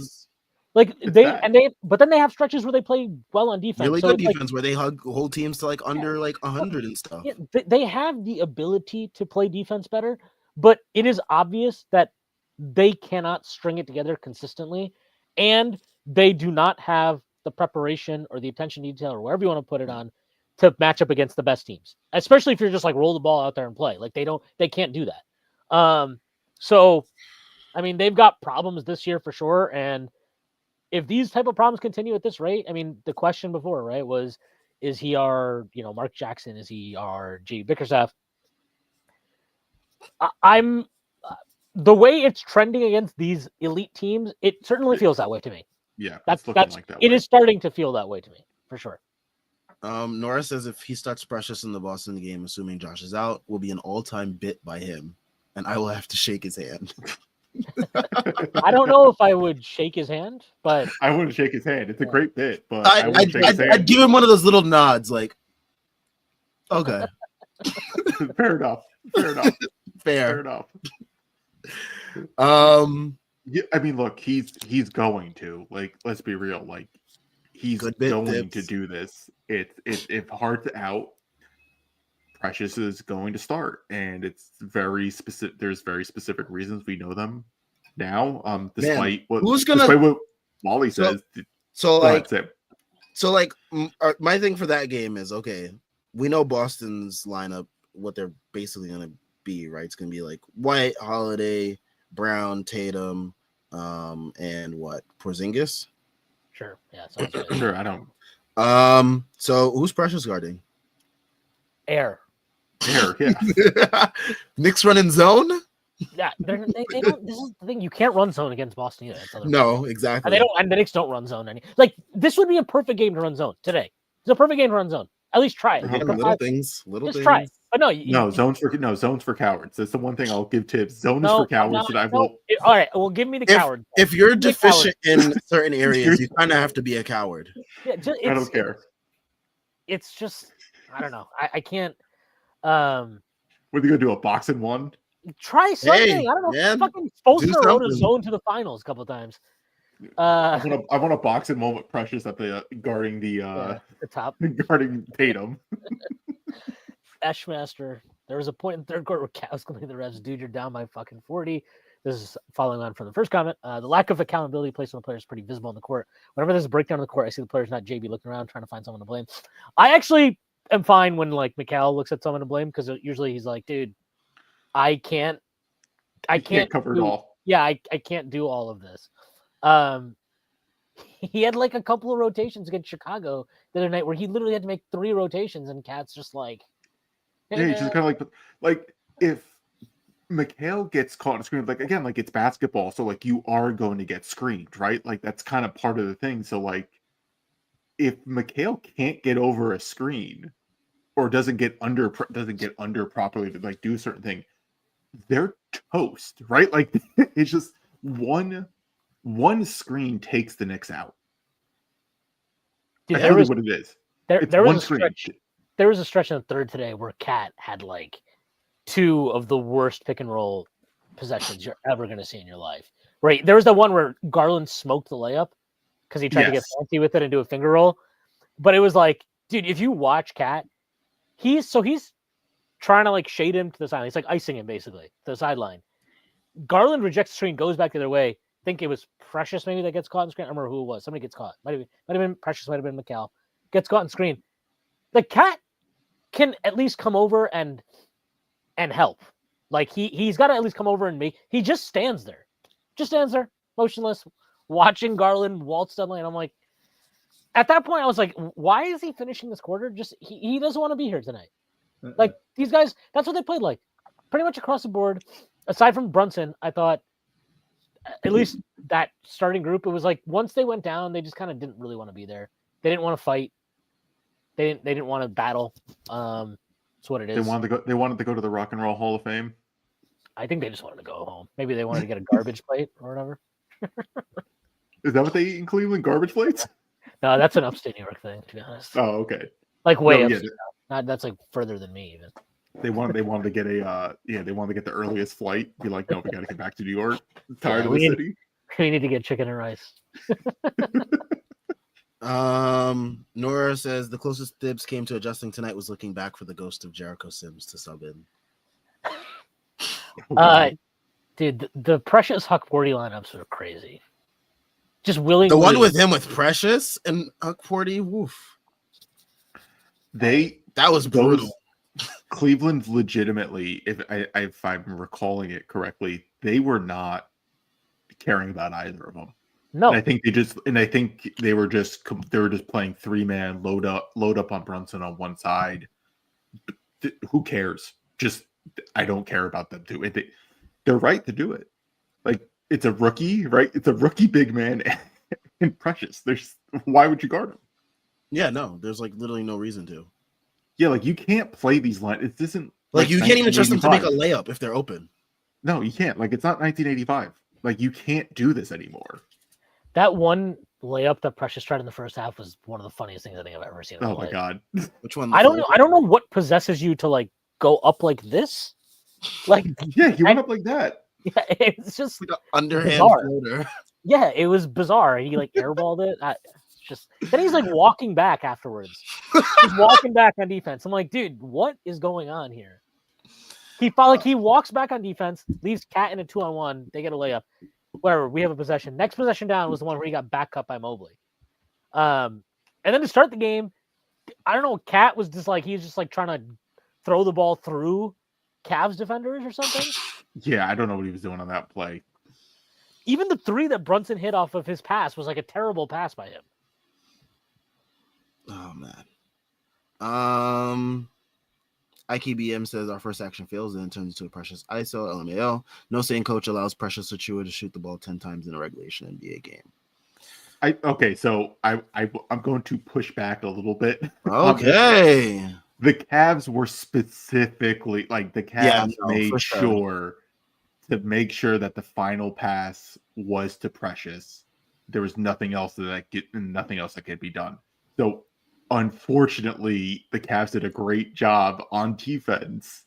But then they have stretches where they play well on defense. Really good defense where they hold teams to under 100 and stuff. Yeah, they have the ability to play defense better, but it is obvious that they cannot string it together consistently, and they do not have the preparation or the attention to detail or wherever you want to put it on to match up against the best teams, especially if you're just like roll the ball out there and play. Like they can't do that. So, I mean, they've got problems this year for sure. And if these type of problems continue at this rate, I mean, the question before, right, was, is he our, Mark Jackson? Is he our J. Bickerstaff? I'm the way it's trending against these elite teams, it certainly feels that way to me. Yeah, that's like that. It is starting to feel that way to me for sure. Nora says if he starts Precious in the Boston game, assuming Josh is out, will be an all-time bit by him, and I will have to shake his hand. I don't know if I would shake his hand, but I wouldn't shake his hand. It's a great bit, but I'd give him one of those little nods, like, okay, fair enough. Fair enough. Yeah, I mean, look, he's going to, like, let's be real, like, he's going to do this. If Hart's out, Precious is going to start, and it's very specific. There's very specific reasons. We know them now. Despite what Wally says. My thing for that game is, okay, we know Boston's lineup, what they're basically going to be, right? It's going to be like White, Holiday, Brown, Tatum, and what, Porzingis? Sure. Yeah. Sounds good. Sure. I don't. So who's Precious guarding? Air. Yeah. Knicks running zone? Yeah. They don't. This is the thing. You can't run zone against Boston either. No, exactly. And they don't. And the Knicks don't run zone any. Like, this would be a perfect game to run zone today. It's a perfect game to run zone. At least try it. Little things. Try it. But zones for cowards. That's the one thing I'll give tips. Zone is for cowards. I will. All right, well, give me the coward. If you're deficient in certain areas, you kind of have to be a coward. Yeah, I don't care. It's just, I don't know. I can't. What are they gonna do? A box in one? Try something. I don't know. Man, fucking Spoelstra rode a zone to the finals a couple of times. I want a box in one with Precious at the guarding the top, guarding Tatum. Eshmaster. There was a point in the third quarter where Cat was going to the refs, dude, you're down by fucking 40. This is following on from the first comment. The lack of accountability placed on the players is pretty visible on the court. Whenever there's a breakdown on the court, I see the players, not JB, looking around trying to find someone to blame. I actually am fine when like Mikal looks at someone to blame, because usually he's like, dude, I can't cover it all. Yeah, I can't do all of this. He had like a couple of rotations against Chicago the other night where he literally had to make 3 rotations, and Cat's just like, hey, he's just kind of like if Mikhail gets caught in a screen, like again, like it's basketball, so like you are going to get screened, right? Like that's kind of part of the thing. So like if Mikhail can't get over a screen or doesn't get under properly to like do a certain thing, they're toast, right? Like it's just one screen takes the Knicks out. Dude, That's really what it is. It's there was one a screen. stretch. There was a stretch in the third today where Cat had like 2 of the worst pick and roll possessions you're ever going to see in your life. Right? There was the one where Garland smoked the layup because he tried to get Yes. fancy with it and do a finger roll. But it was like, dude, if you watch Cat, he's trying to like shade him to the sideline. He's like icing him basically to the sideline. Garland rejects the screen, goes back the other way. I think it was Precious maybe that gets caught in screen. I don't remember who it was. Somebody gets caught. Might have been Precious, might have been McCall. Gets caught in screen. The Cat can at least come over and help. Like he's got to at least come over and he just stands there. Motionless, watching Garland waltz down lane. I'm like, at that point, I was like, why is he finishing this quarter? Just he doesn't want to be here tonight. Like these guys, that's what they played like. Pretty much across the board. Aside from Brunson, I thought at least that starting group, it was like once they went down, they just kind of didn't really want to be there. They didn't want to fight. They didn't want to battle. That's what it is. They wanted to go to the Rock and Roll Hall of Fame. I think they just wanted to go home. Maybe they wanted to get a garbage plate or whatever. Is that what they eat in Cleveland? Garbage plates? No, that's an upstate New York thing, to be honest. Oh, okay. Like way No, up. yeah, That's like further than me even. They wanted to get they wanted to get the earliest flight. Be like, no, we got to get back to New York. I'm tired of the city. We need to get chicken and rice. Nora says the closest Thibs came to adjusting tonight was looking back for the ghost of Jericho Sims to sub in. Dude, the Precious Huck Porty lineups are crazy. Just willing. The one with him with Precious and Huck Porty, woof. That was brutal. Cleveland legitimately, if I'm recalling it correctly, they were not caring about either of them. No, and I think they were just playing 3-man load up on Brunson on one side. Who cares? Just I don't care about them too. They're right to do it. Like it's a rookie, right? It's a rookie big man and Precious. Why would you guard him? Yeah, no, there's like literally no reason to. Yeah, like you can't play these lines. It isn't like you can't even trust them to make a layup if they're open. No, you can't. Like it's not 1985. Like you can't do this anymore. That one layup that Precious tried in the first half was one of the funniest things I think I've ever seen. Oh my god! Which one? I don't know. I don't know what possesses you to like go up like this. Like yeah, he went up like that. Yeah, it's just like an underhand bizarre. floater. Yeah, it was bizarre. He like airballed it. Then he's like walking back afterwards. He's walking back on defense. I'm like, dude, what is going on here? He walks back on defense, leaves Cat in a 2-on-1. They get a layup. Whatever, we have a possession. Next possession down was the one where he got back cut by Mobley. And then to start the game, I don't know. Cat was just like he was just like trying to throw the ball through Cavs defenders or something. Yeah, I don't know what he was doing on that play. Even the 3 that Brunson hit off of his pass was like a terrible pass by him. Oh man. IKBM says our first action fails and then turns into a Precious ISO. LMAO. No sane coach allows Precious Achua to shoot the ball 10 times in a regulation NBA game. So I'm going to push back a little bit. Okay. The Cavs were specifically like the Cavs made sure to make sure that the final pass was to Precious. There was nothing else that could be done. So unfortunately, the Cavs did a great job on defense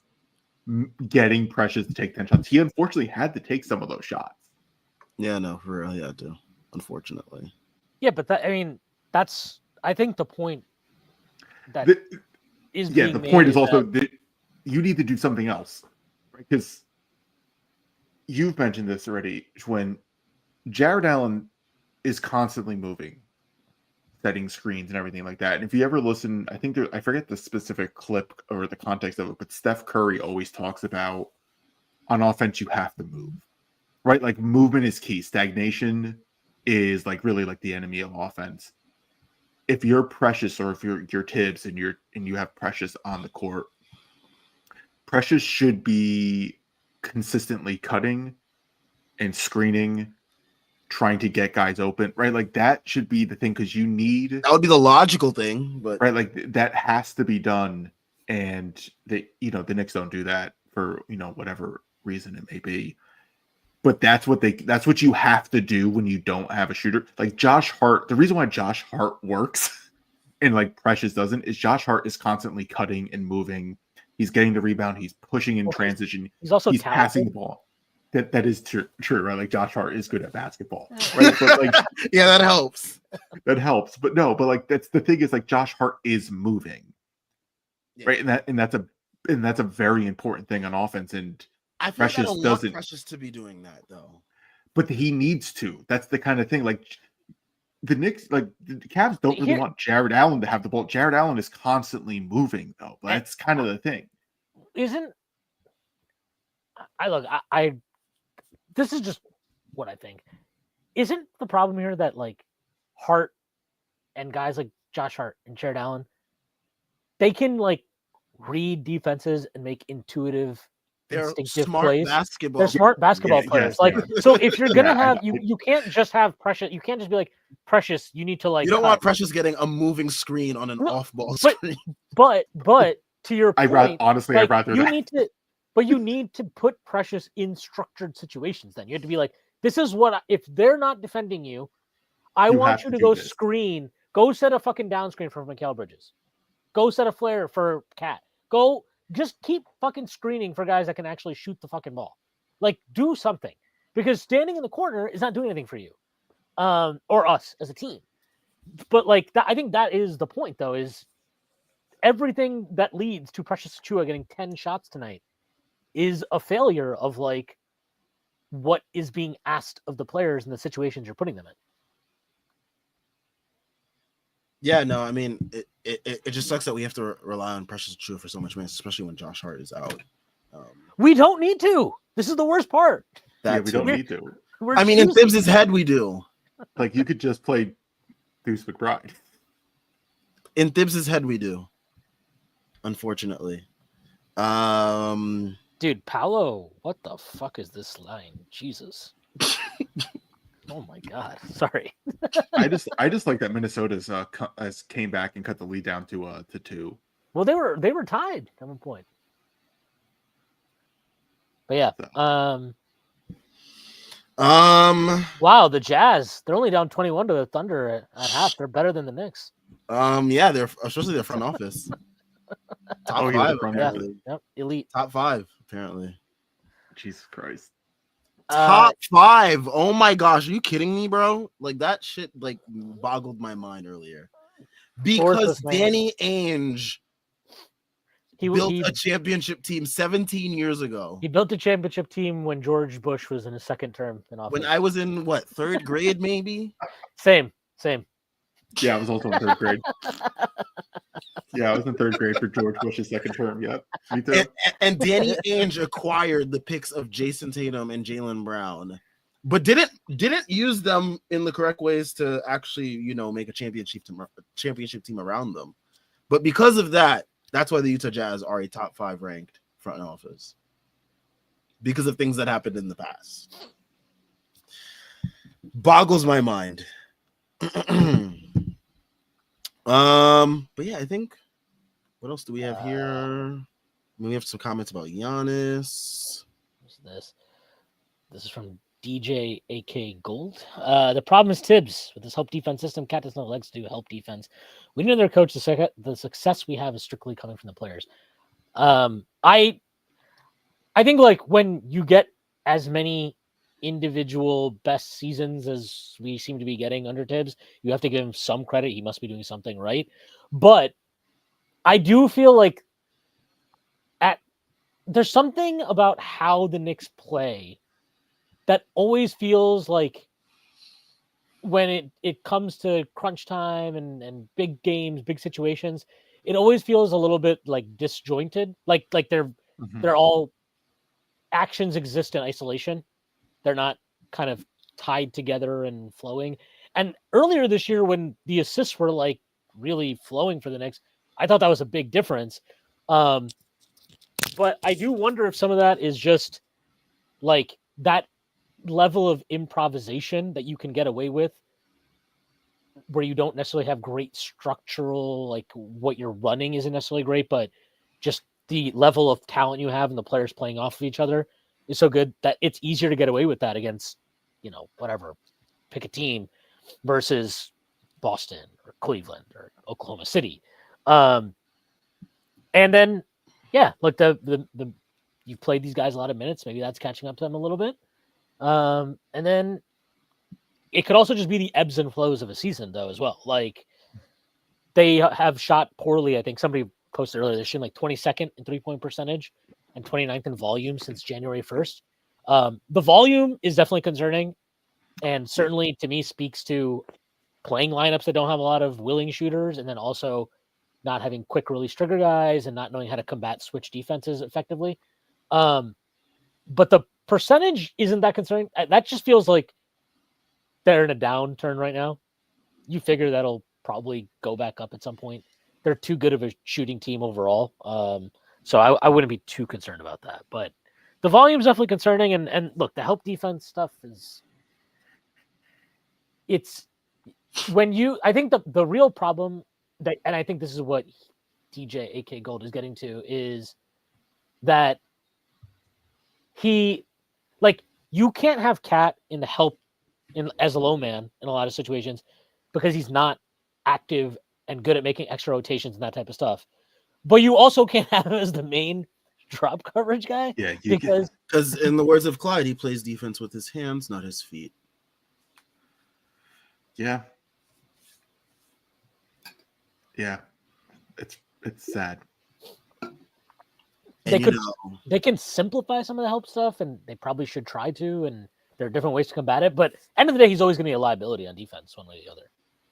getting Precious to take 10 shots. He unfortunately had to take some of those shots. Yeah, no, for real, he had to. Unfortunately. Yeah, but that's I think the point that is the point is also that you need to do something else, right? Because you've mentioned this already. When Jared Allen is constantly moving, setting screens and everything like that. And if you ever listen, I forget the specific clip or the context of it, but Steph Curry always talks about on offense, you have to move, right? Like movement is key. Stagnation is like really like the enemy of offense. If you're Precious or if you're Tibbs and you have Precious on the court, Precious should be consistently cutting and screening, trying to get guys open, right? Like that should be the thing, because you need That would be the logical thing, but right, like that has to be done, and the Knicks don't do that for whatever reason it may be. But that's what you have to do when you don't have a shooter. Like Josh Hart, the reason why Josh Hart works and like Precious doesn't is Josh Hart is constantly cutting and moving. He's getting the rebound. He's pushing in transition. He's also passing the ball. That is true, right? Like Josh Hart is good at basketball, right? But like, yeah, that helps. That helps. But no, but like that's the thing is like Josh Hart is moving, right? And that's a very important thing on offense. And I feel Precious like doesn't. Precious to be doing that though. But he needs to. That's the kind of thing. Like the Knicks, like the Cavs, don't really want Jared Allen to have the ball. Jared Allen is constantly moving, though. But that's kind of the thing. This is just what I think. Isn't the problem here that like Hart and guys like Josh Hart and Jared Allen, they can like read defenses and make intuitive, instinctive smart plays. Basketball. They're smart basketball players. So if you're gonna have you can't just have Precious. You can't just be like Precious. You need to like. You don't want Precious getting a moving screen on an off-ball screen. But to your point, I'd rather you need to put Precious in structured situations. Then you have to be like, this is what if they're not defending you, I want you to go screen. Go set a fucking down screen for Mikal Bridges. Go set a flare for Cat. Go just keep fucking screening for guys that can actually shoot the fucking ball. Like do something, because standing in the corner is not doing anything for you, or us as a team. But like that, I think that is the point, though. Is everything that leads to Precious Achiuwa getting 10 shots tonight is a failure of like what is being asked of the players and the situations you're putting them in. Yeah, no, I mean, it just sucks that we have to rely on Precious Achiuwa for so much minutes, especially when Josh Hart is out. We don't need to. This is the worst part. We don't need to. I mean, in Thibs' head, we do. Like, you could just play Deuce McBride. In Thibs' head, we do. Unfortunately. Dude, Paolo, what the fuck is this line? Jesus. Oh my God! Sorry. I just like that Minnesota's came back and cut the lead down to 2. Well, they were tied at one point. But yeah. Wow, the Jazz, they're only down 21 to the Thunder at half. They're better than the Knicks. Yeah, they're especially their front office. Top 5, apparently. Yep, elite. Top 5, apparently. Jesus Christ. Top 5. Oh my gosh, are you kidding me, bro? Like that shit like boggled my mind earlier. Because Danny Ainge built a championship team 17 years ago. He built a championship team when George Bush was in his second term in office. When I was in what, 3rd grade, maybe? Same. Yeah, I was also in 3rd grade. Yeah, I was in 3rd grade for George Bush's second term. Yep, me too. And Danny Ainge acquired the picks of Jason Tatum and Jaylen Brown, but didn't use them in the correct ways to actually, make a championship team around them. But because of that, that's why the Utah Jazz are a top 5 ranked front office, because of things that happened in the past. Boggles my mind. But yeah, I think what else do we have here? I mean, we have some comments about Giannis. What's this? This is from DJ AK Gold. The problem is Tibbs with this help defense system. Cat does not legs to do help defense. We need another coach. The success we have is strictly coming from the players. I think like when you get as many individual best seasons as we seem to be getting under Tibbs, you have to give him some credit. He must be doing something right. But I do feel like there's something about how the Knicks play that always feels like when it comes to crunch time and big games, big situations, it always feels a little bit like disjointed. Like they're all actions exist in isolation. They're not kind of tied together and flowing. And earlier this year, when the assists were like really flowing for the Knicks, I thought that was a big difference. But I do wonder if some of that is just like that level of improvisation that you can get away with where you don't necessarily have great structural, like what you're running isn't necessarily great, but just the level of talent you have and the players playing off of each other is so good that it's easier to get away with that against, whatever, pick a team versus Boston or Cleveland or Oklahoma City. And then, yeah, look, the you've played these guys a lot of minutes. Maybe that's catching up to them a little bit. And then it could also just be the ebbs and flows of a season, though, as well. Like, they have shot poorly. I think somebody posted earlier, they're shooting like 22nd in 3-point percentage and 29th in volume since January 1st. The volume is definitely concerning, and certainly to me speaks to playing lineups that don't have a lot of willing shooters, and then also not having quick release trigger guys and not knowing how to combat switch defenses effectively. But the percentage isn't that concerning. That just feels like they're in a downturn right now. You figure that'll probably go back up at some point. They're too good of a shooting team overall. So I wouldn't be too concerned about that. But the volume is definitely concerning. And look, the help defense stuff it's when I think the real problem and I think this is what DJ AK Gold is getting to, is that you can't have Cat in the help as a low man in a lot of situations because he's not active and good at making extra rotations and that type of stuff. But you also can't have him as the main drop coverage guy. Yeah, because in the words of Clyde, he plays defense with his hands, not his feet. Yeah. Yeah. It's sad. They can simplify some of the help stuff, and they probably should try to, and there are different ways to combat it. But end of the day, he's always going to be a liability on defense, one way or the other.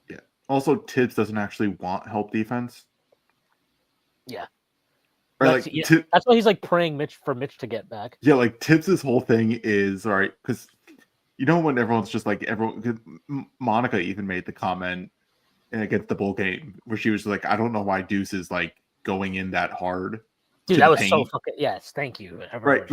Yeah. Also, Tibbs doesn't actually want help defense. Yeah. Or that's why he's like praying for Mitch to get back. Yeah, like Tibbs' whole thing is, all right, because when everyone's just like, Monica even made the comment against the Bull game where she was like, I don't know why Deuce is like going in that hard. Dude, that was paint. So fucking yes, thank you. Right,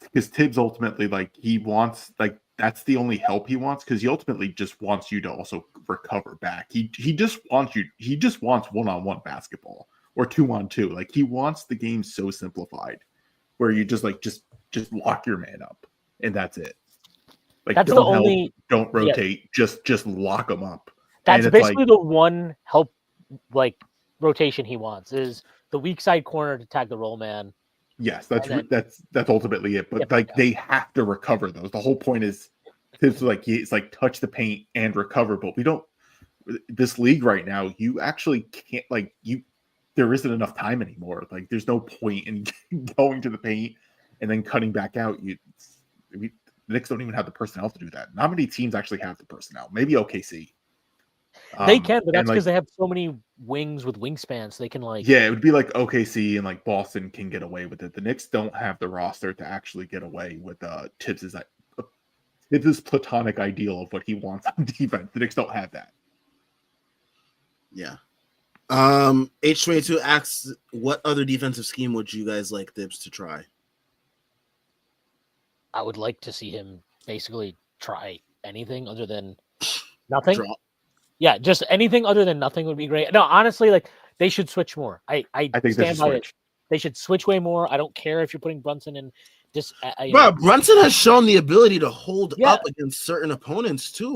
because Tibbs ultimately, like, he wants, like, that's the only help he wants, because he ultimately just wants you to also recover back. He just wants one-on-one basketball or 2-on-2. Like, he wants the game so simplified where you just lock your man up and that's it. Like, that's don't rotate, just lock them up. That's basically the one help rotation he wants, is the weak side corner to tag the roll man. Yes, that's ultimately it. But they have to recover those. The whole point is it's like touch the paint and recover. But we don't. This league right now, you actually can't there isn't enough time anymore. Like, there's no point in going to the paint and then cutting back out. The Knicks don't even have the personnel to do that. Not many teams actually have the personnel. Maybe OKC. They can, but that's because they have so many wings with wingspans. So they can it would be like OKC and like Boston can get away with it. The Knicks don't have the roster to actually get away with Tibbs' platonic ideal of what he wants on defense. The Knicks don't have that. Yeah. H22 asks, what other defensive scheme would you guys like Tibbs to try? I would like to see him basically try anything other than nothing. Drop. Yeah, just anything other than nothing would be great. No, honestly, they should switch more. I think stand by it. They should switch way more. I don't care if you're putting Brunson in. Just Brunson has shown the ability to hold up against certain opponents too.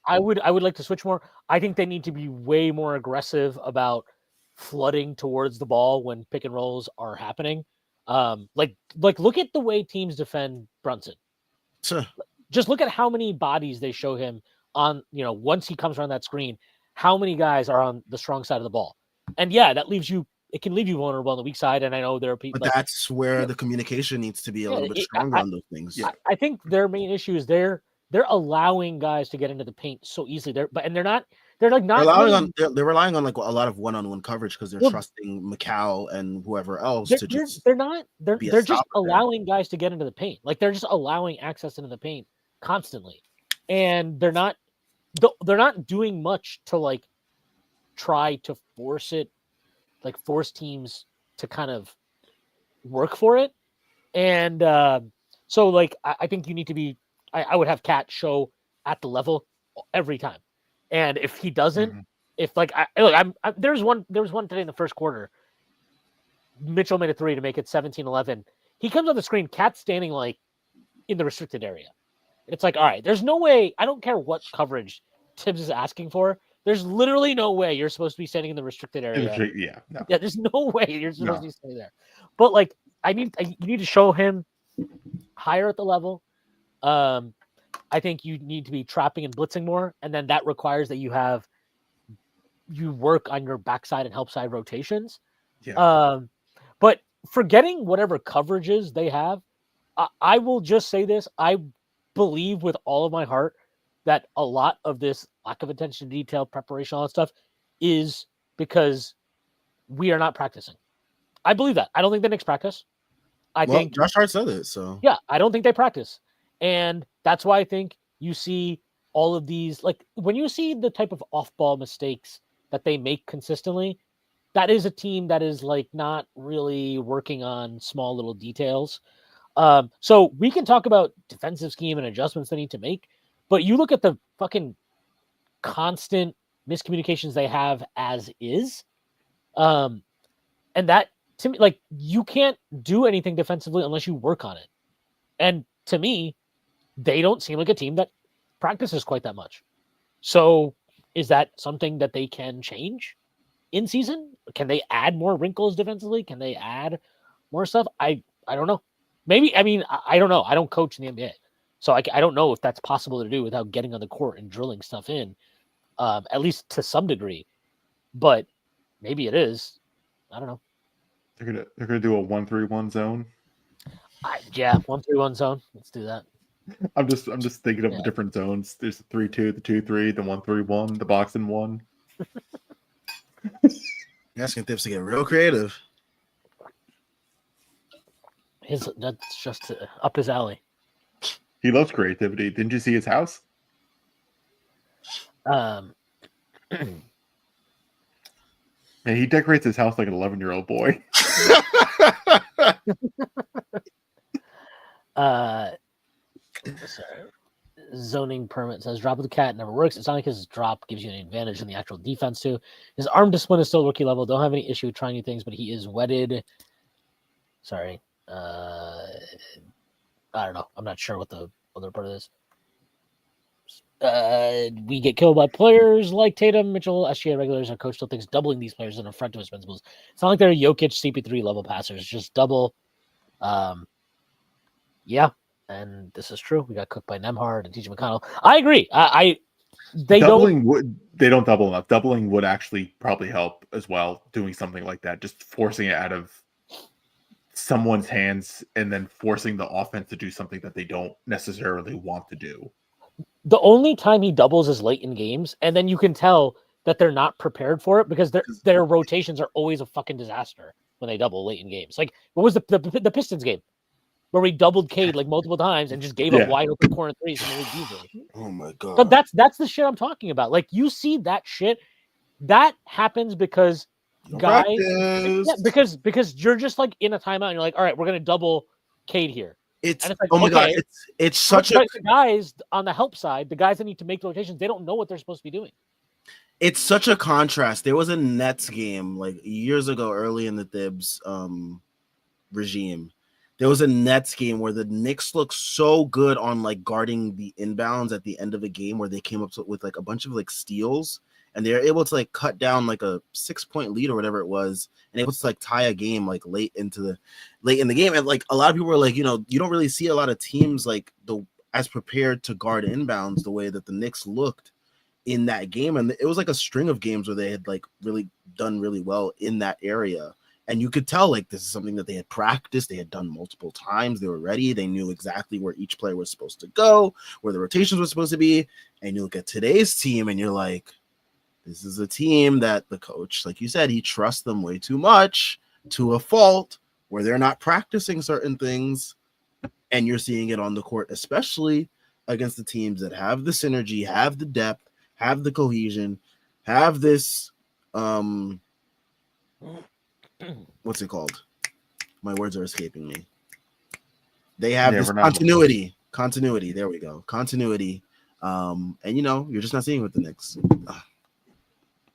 I would like to switch more. I think they need to be way more aggressive about flooding towards the ball when pick and rolls are happening. Look at the way teams defend Brunson. Just look at how many bodies they show him on, once he comes around that screen, how many guys are on the strong side of the ball. And it can leave you vulnerable on the weak side. And I know there are people, but that's where the communication needs to be a little bit stronger on those things. Yeah. I think their main issue is they're allowing guys to get into the paint so easily. They're relying on like a lot of one-on-one coverage because they're trusting Macau and whoever else they're just allowing guys to get into the paint. Like, they're just allowing access into the paint constantly. And they're not doing much to try to force teams to kind of work for it. And so, like, I think you need to be. I would have Cat show at the level every time, and if he doesn't, if like there's one today in the first quarter. Mitchell made a three to make it 17-11. He comes on the screen, Cat's standing like in the restricted area. It's like, all right, there's no way. I don't care what coverage Tibbs is asking for. There's literally no way you're supposed to be standing in the restricted area. Yeah, no. Yeah, there's no way you're supposed to be standing there. But like, you need to show him higher at the level. I think you need to be trapping and blitzing more, and then that requires that you work on your backside and help side rotations. Yeah. But forgetting whatever coverages they have, I will just say this. I believe with all of my heart that a lot of this lack of attention to detail, preparation, all that stuff is because we are not practicing. I believe that. I don't think the Knicks practice. I think Josh Hart said it, so yeah, I don't think they practice. And that's why I think you see all of these, like when you see the type of off-ball mistakes that they make consistently, that is a team that is like not really working on small little details. So we can talk about defensive scheme and adjustments they need to make, but you look at the fucking constant miscommunications they have as is. And that to me, like you can't do anything defensively unless you work on it. And to me, they don't seem like a team that practices quite that much. So is that something that they can change in season? Can they add more wrinkles defensively? Can they add more stuff? I don't know. Maybe, I mean, I don't know. I don't coach in the NBA. So I don't know if that's possible to do without getting on the court and drilling stuff in, at least to some degree. But maybe it is. I don't know. They're gonna do a 1-3-1 zone. Yeah, 1-3-1 zone. Let's do that. I'm just thinking of the different zones. There's the 3-2, the 2-3, the 1-3-1, the box and one. You're asking Tibbs to get real creative. That's just up his alley. He loves creativity. Didn't you see his house? And he decorates his house like an 11-year-old boy. Sorry. Zoning permit says drop of the cat never works. It's not like his drop gives you an advantage in the actual defense too. His arm discipline is still rookie level. Don't have any issue trying new things, but he is wedded. Sorry. I don't know. I'm not sure what the other part of this. We get killed by players like Tatum, Mitchell, SGA regulars. Our coach still thinks doubling these players is an affront to his principles. It's not like they're Jokic, CP3 level passers. Just double. Yeah, and this is true. We got cooked by Nemhard and TJ McConnell. I agree. They don't double enough. Doubling would actually probably help as well. Doing something like that, just forcing it out of someone's hands and then forcing the offense to do something that they don't necessarily want to do. The only time he doubles is late in games, and then you can tell that they're not prepared for it because their rotations are always a fucking disaster when they double late in games. Like, what was the Pistons game where we doubled Cade like multiple times and just gave up wide open corner threes? Oh my god! So that's the shit I'm talking about. Like, you see that shit that happens because guys, because you're just like in a timeout and you're like, all right, we're gonna double Cade here. It's like, oh my god! It's such the guys on the help side, the guys that need to make the rotations, they don't know what they're supposed to be doing. It's such a contrast. There was a Nets game like years ago, early in the Thibs regime. There was a Nets game where the Knicks looked so good on like guarding the inbounds at the end of a game where they came up with like a bunch of like steals. And they're able to like cut down like a 6-point lead or whatever it was, and able to like tie a game like late in the game. And like a lot of people were like, you know, you don't really see a lot of teams like as prepared to guard inbounds the way that the Knicks looked in that game. And it was like a string of games where they had like really done really well in that area. And you could tell like this is something that they had practiced, they had done multiple times, they were ready, they knew exactly where each player was supposed to go, where the rotations were supposed to be. And you look at today's team and you're like, this is a team that the coach, like you said, he trusts them way too much to a fault where they're not practicing certain things. And you're seeing it on the court, especially against the teams that have the synergy, have the depth, have the cohesion, have this, what's it called? My words are escaping me. They have this we're not- continuity. There we go. Continuity. And you're just not seeing it with the Knicks.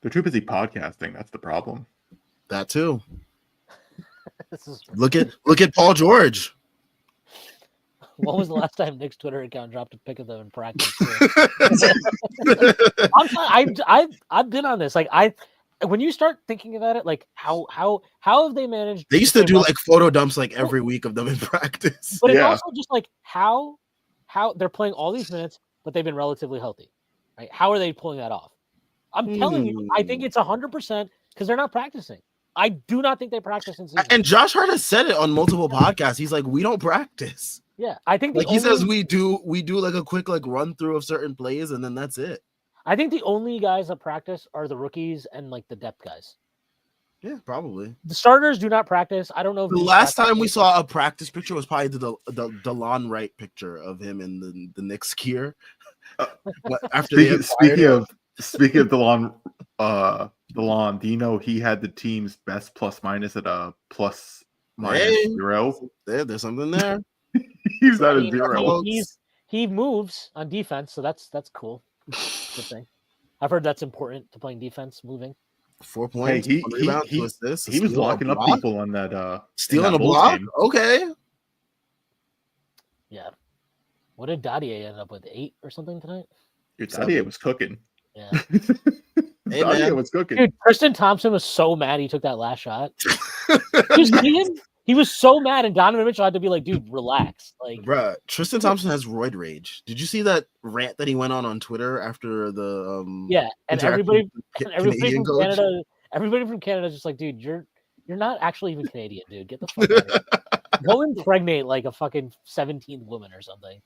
They're too busy podcasting. That's the problem. That too. This is- Look at Paul George. When was the last time Nick's Twitter account dropped a pic of them in practice? I've been on this. Like when you start thinking about it, like how have they managed? They used to stay do relevant? like photo dumps like every week of them in practice. But it's Yeah. also just like how they're playing all these minutes, but they've been relatively healthy, right? How are they pulling that off? I'm telling you, I think it's 100% because they're not practicing. I do not think they practice in season. And Josh Hart has said it on multiple podcasts. He's like, we don't practice. Yeah, I think Like he says we do like a quick like run through of certain plays and then that's it. I think the only guys that practice are the rookies and like the depth guys. Yeah, probably. The starters do not practice. I don't know if The last time we saw a practice picture was probably the DeLon Wright picture of him in the Knicks gear. After Speaking of DeLon, do you know he had the team's best plus minus at a plus minus 0? There's something there. He's at a 0. He moves on defense, so that's cool. Good thing. I've heard that's important to playing defense, moving. 4 points. Hey, rebound, he was locking up people on that. Stealing a block. Game. Okay. Yeah. What did Dadier end up with? 8 or something tonight? Dude, Dadier was cooking. Yeah. Hey, Dadier was cooking. Dude, Tristan Thompson was so mad he took that last shot. He was so mad, and Donovan Mitchell had to be like, "Dude, relax." Like, bruh, Tristan Thompson has roid rage. Did you see that rant that he went on Twitter after the yeah, and everybody from from Canada is just like, "Dude, you're not actually even Canadian, dude. Get the fuck out of here. Go impregnate like a fucking 17th woman or something."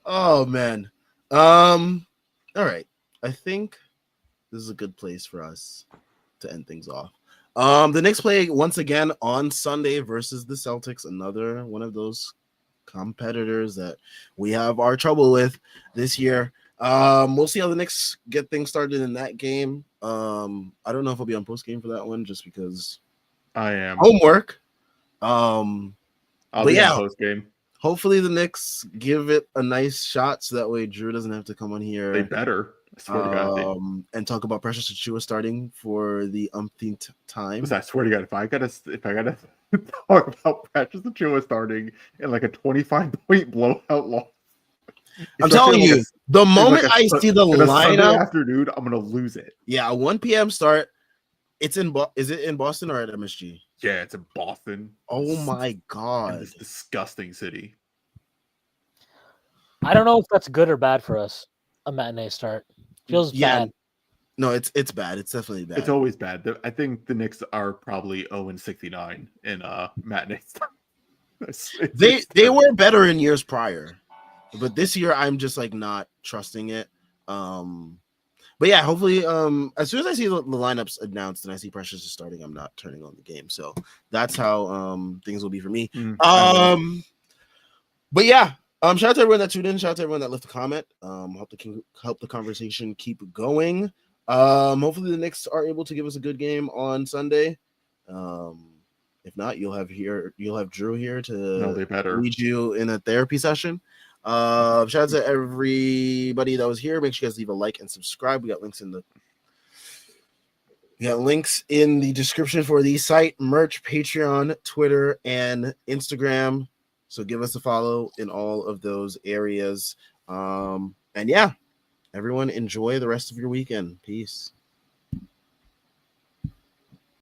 Oh man. All right. I think this is a good place for us to end things off. The Knicks play once again on Sunday versus the Celtics, another one of those competitors that we have our trouble with this year. We'll see how the Knicks get things started in that game. I don't know if I'll be on postgame for that one just because I am homework. I'll be on postgame. Hopefully the Knicks give it a nice shot so that way Drew doesn't have to come on here. They better. I swear to God. And talk about Precious Achiuwa starting for the umpteenth time. I swear to God, if I gotta talk about Precious Achiuwa starting in like a 25-point blowout loss, I'm telling you, the moment I see the lineup afternoon, I'm gonna lose it. Yeah, 1 p.m. start. It's in. Is it in Boston or at MSG? Yeah, it's in Boston. Oh my God, this disgusting city. I don't know if that's good or bad for us. A matinee start feels bad. No, it's bad. It's definitely bad. It's always bad. I think the Knicks are probably 0-69 in matinee start. They were better in years prior, but this year I'm just like not trusting it. But yeah, hopefully, as soon as I see the lineups announced and I see Precious is starting, I'm not turning on the game. So that's how things will be for me. But yeah, shout out to everyone that tuned in. Shout out to everyone that left a comment. Help the conversation keep going. Hopefully the Knicks are able to give us a good game on Sunday. If not, you'll have Drew here to lead you in a therapy session. Shout out to everybody that was here. Make sure you guys leave a like and subscribe. We got links in the description for the site, merch, Patreon, Twitter, and Instagram. So give us a follow in all of those areas. And yeah, everyone enjoy the rest of your weekend. Peace.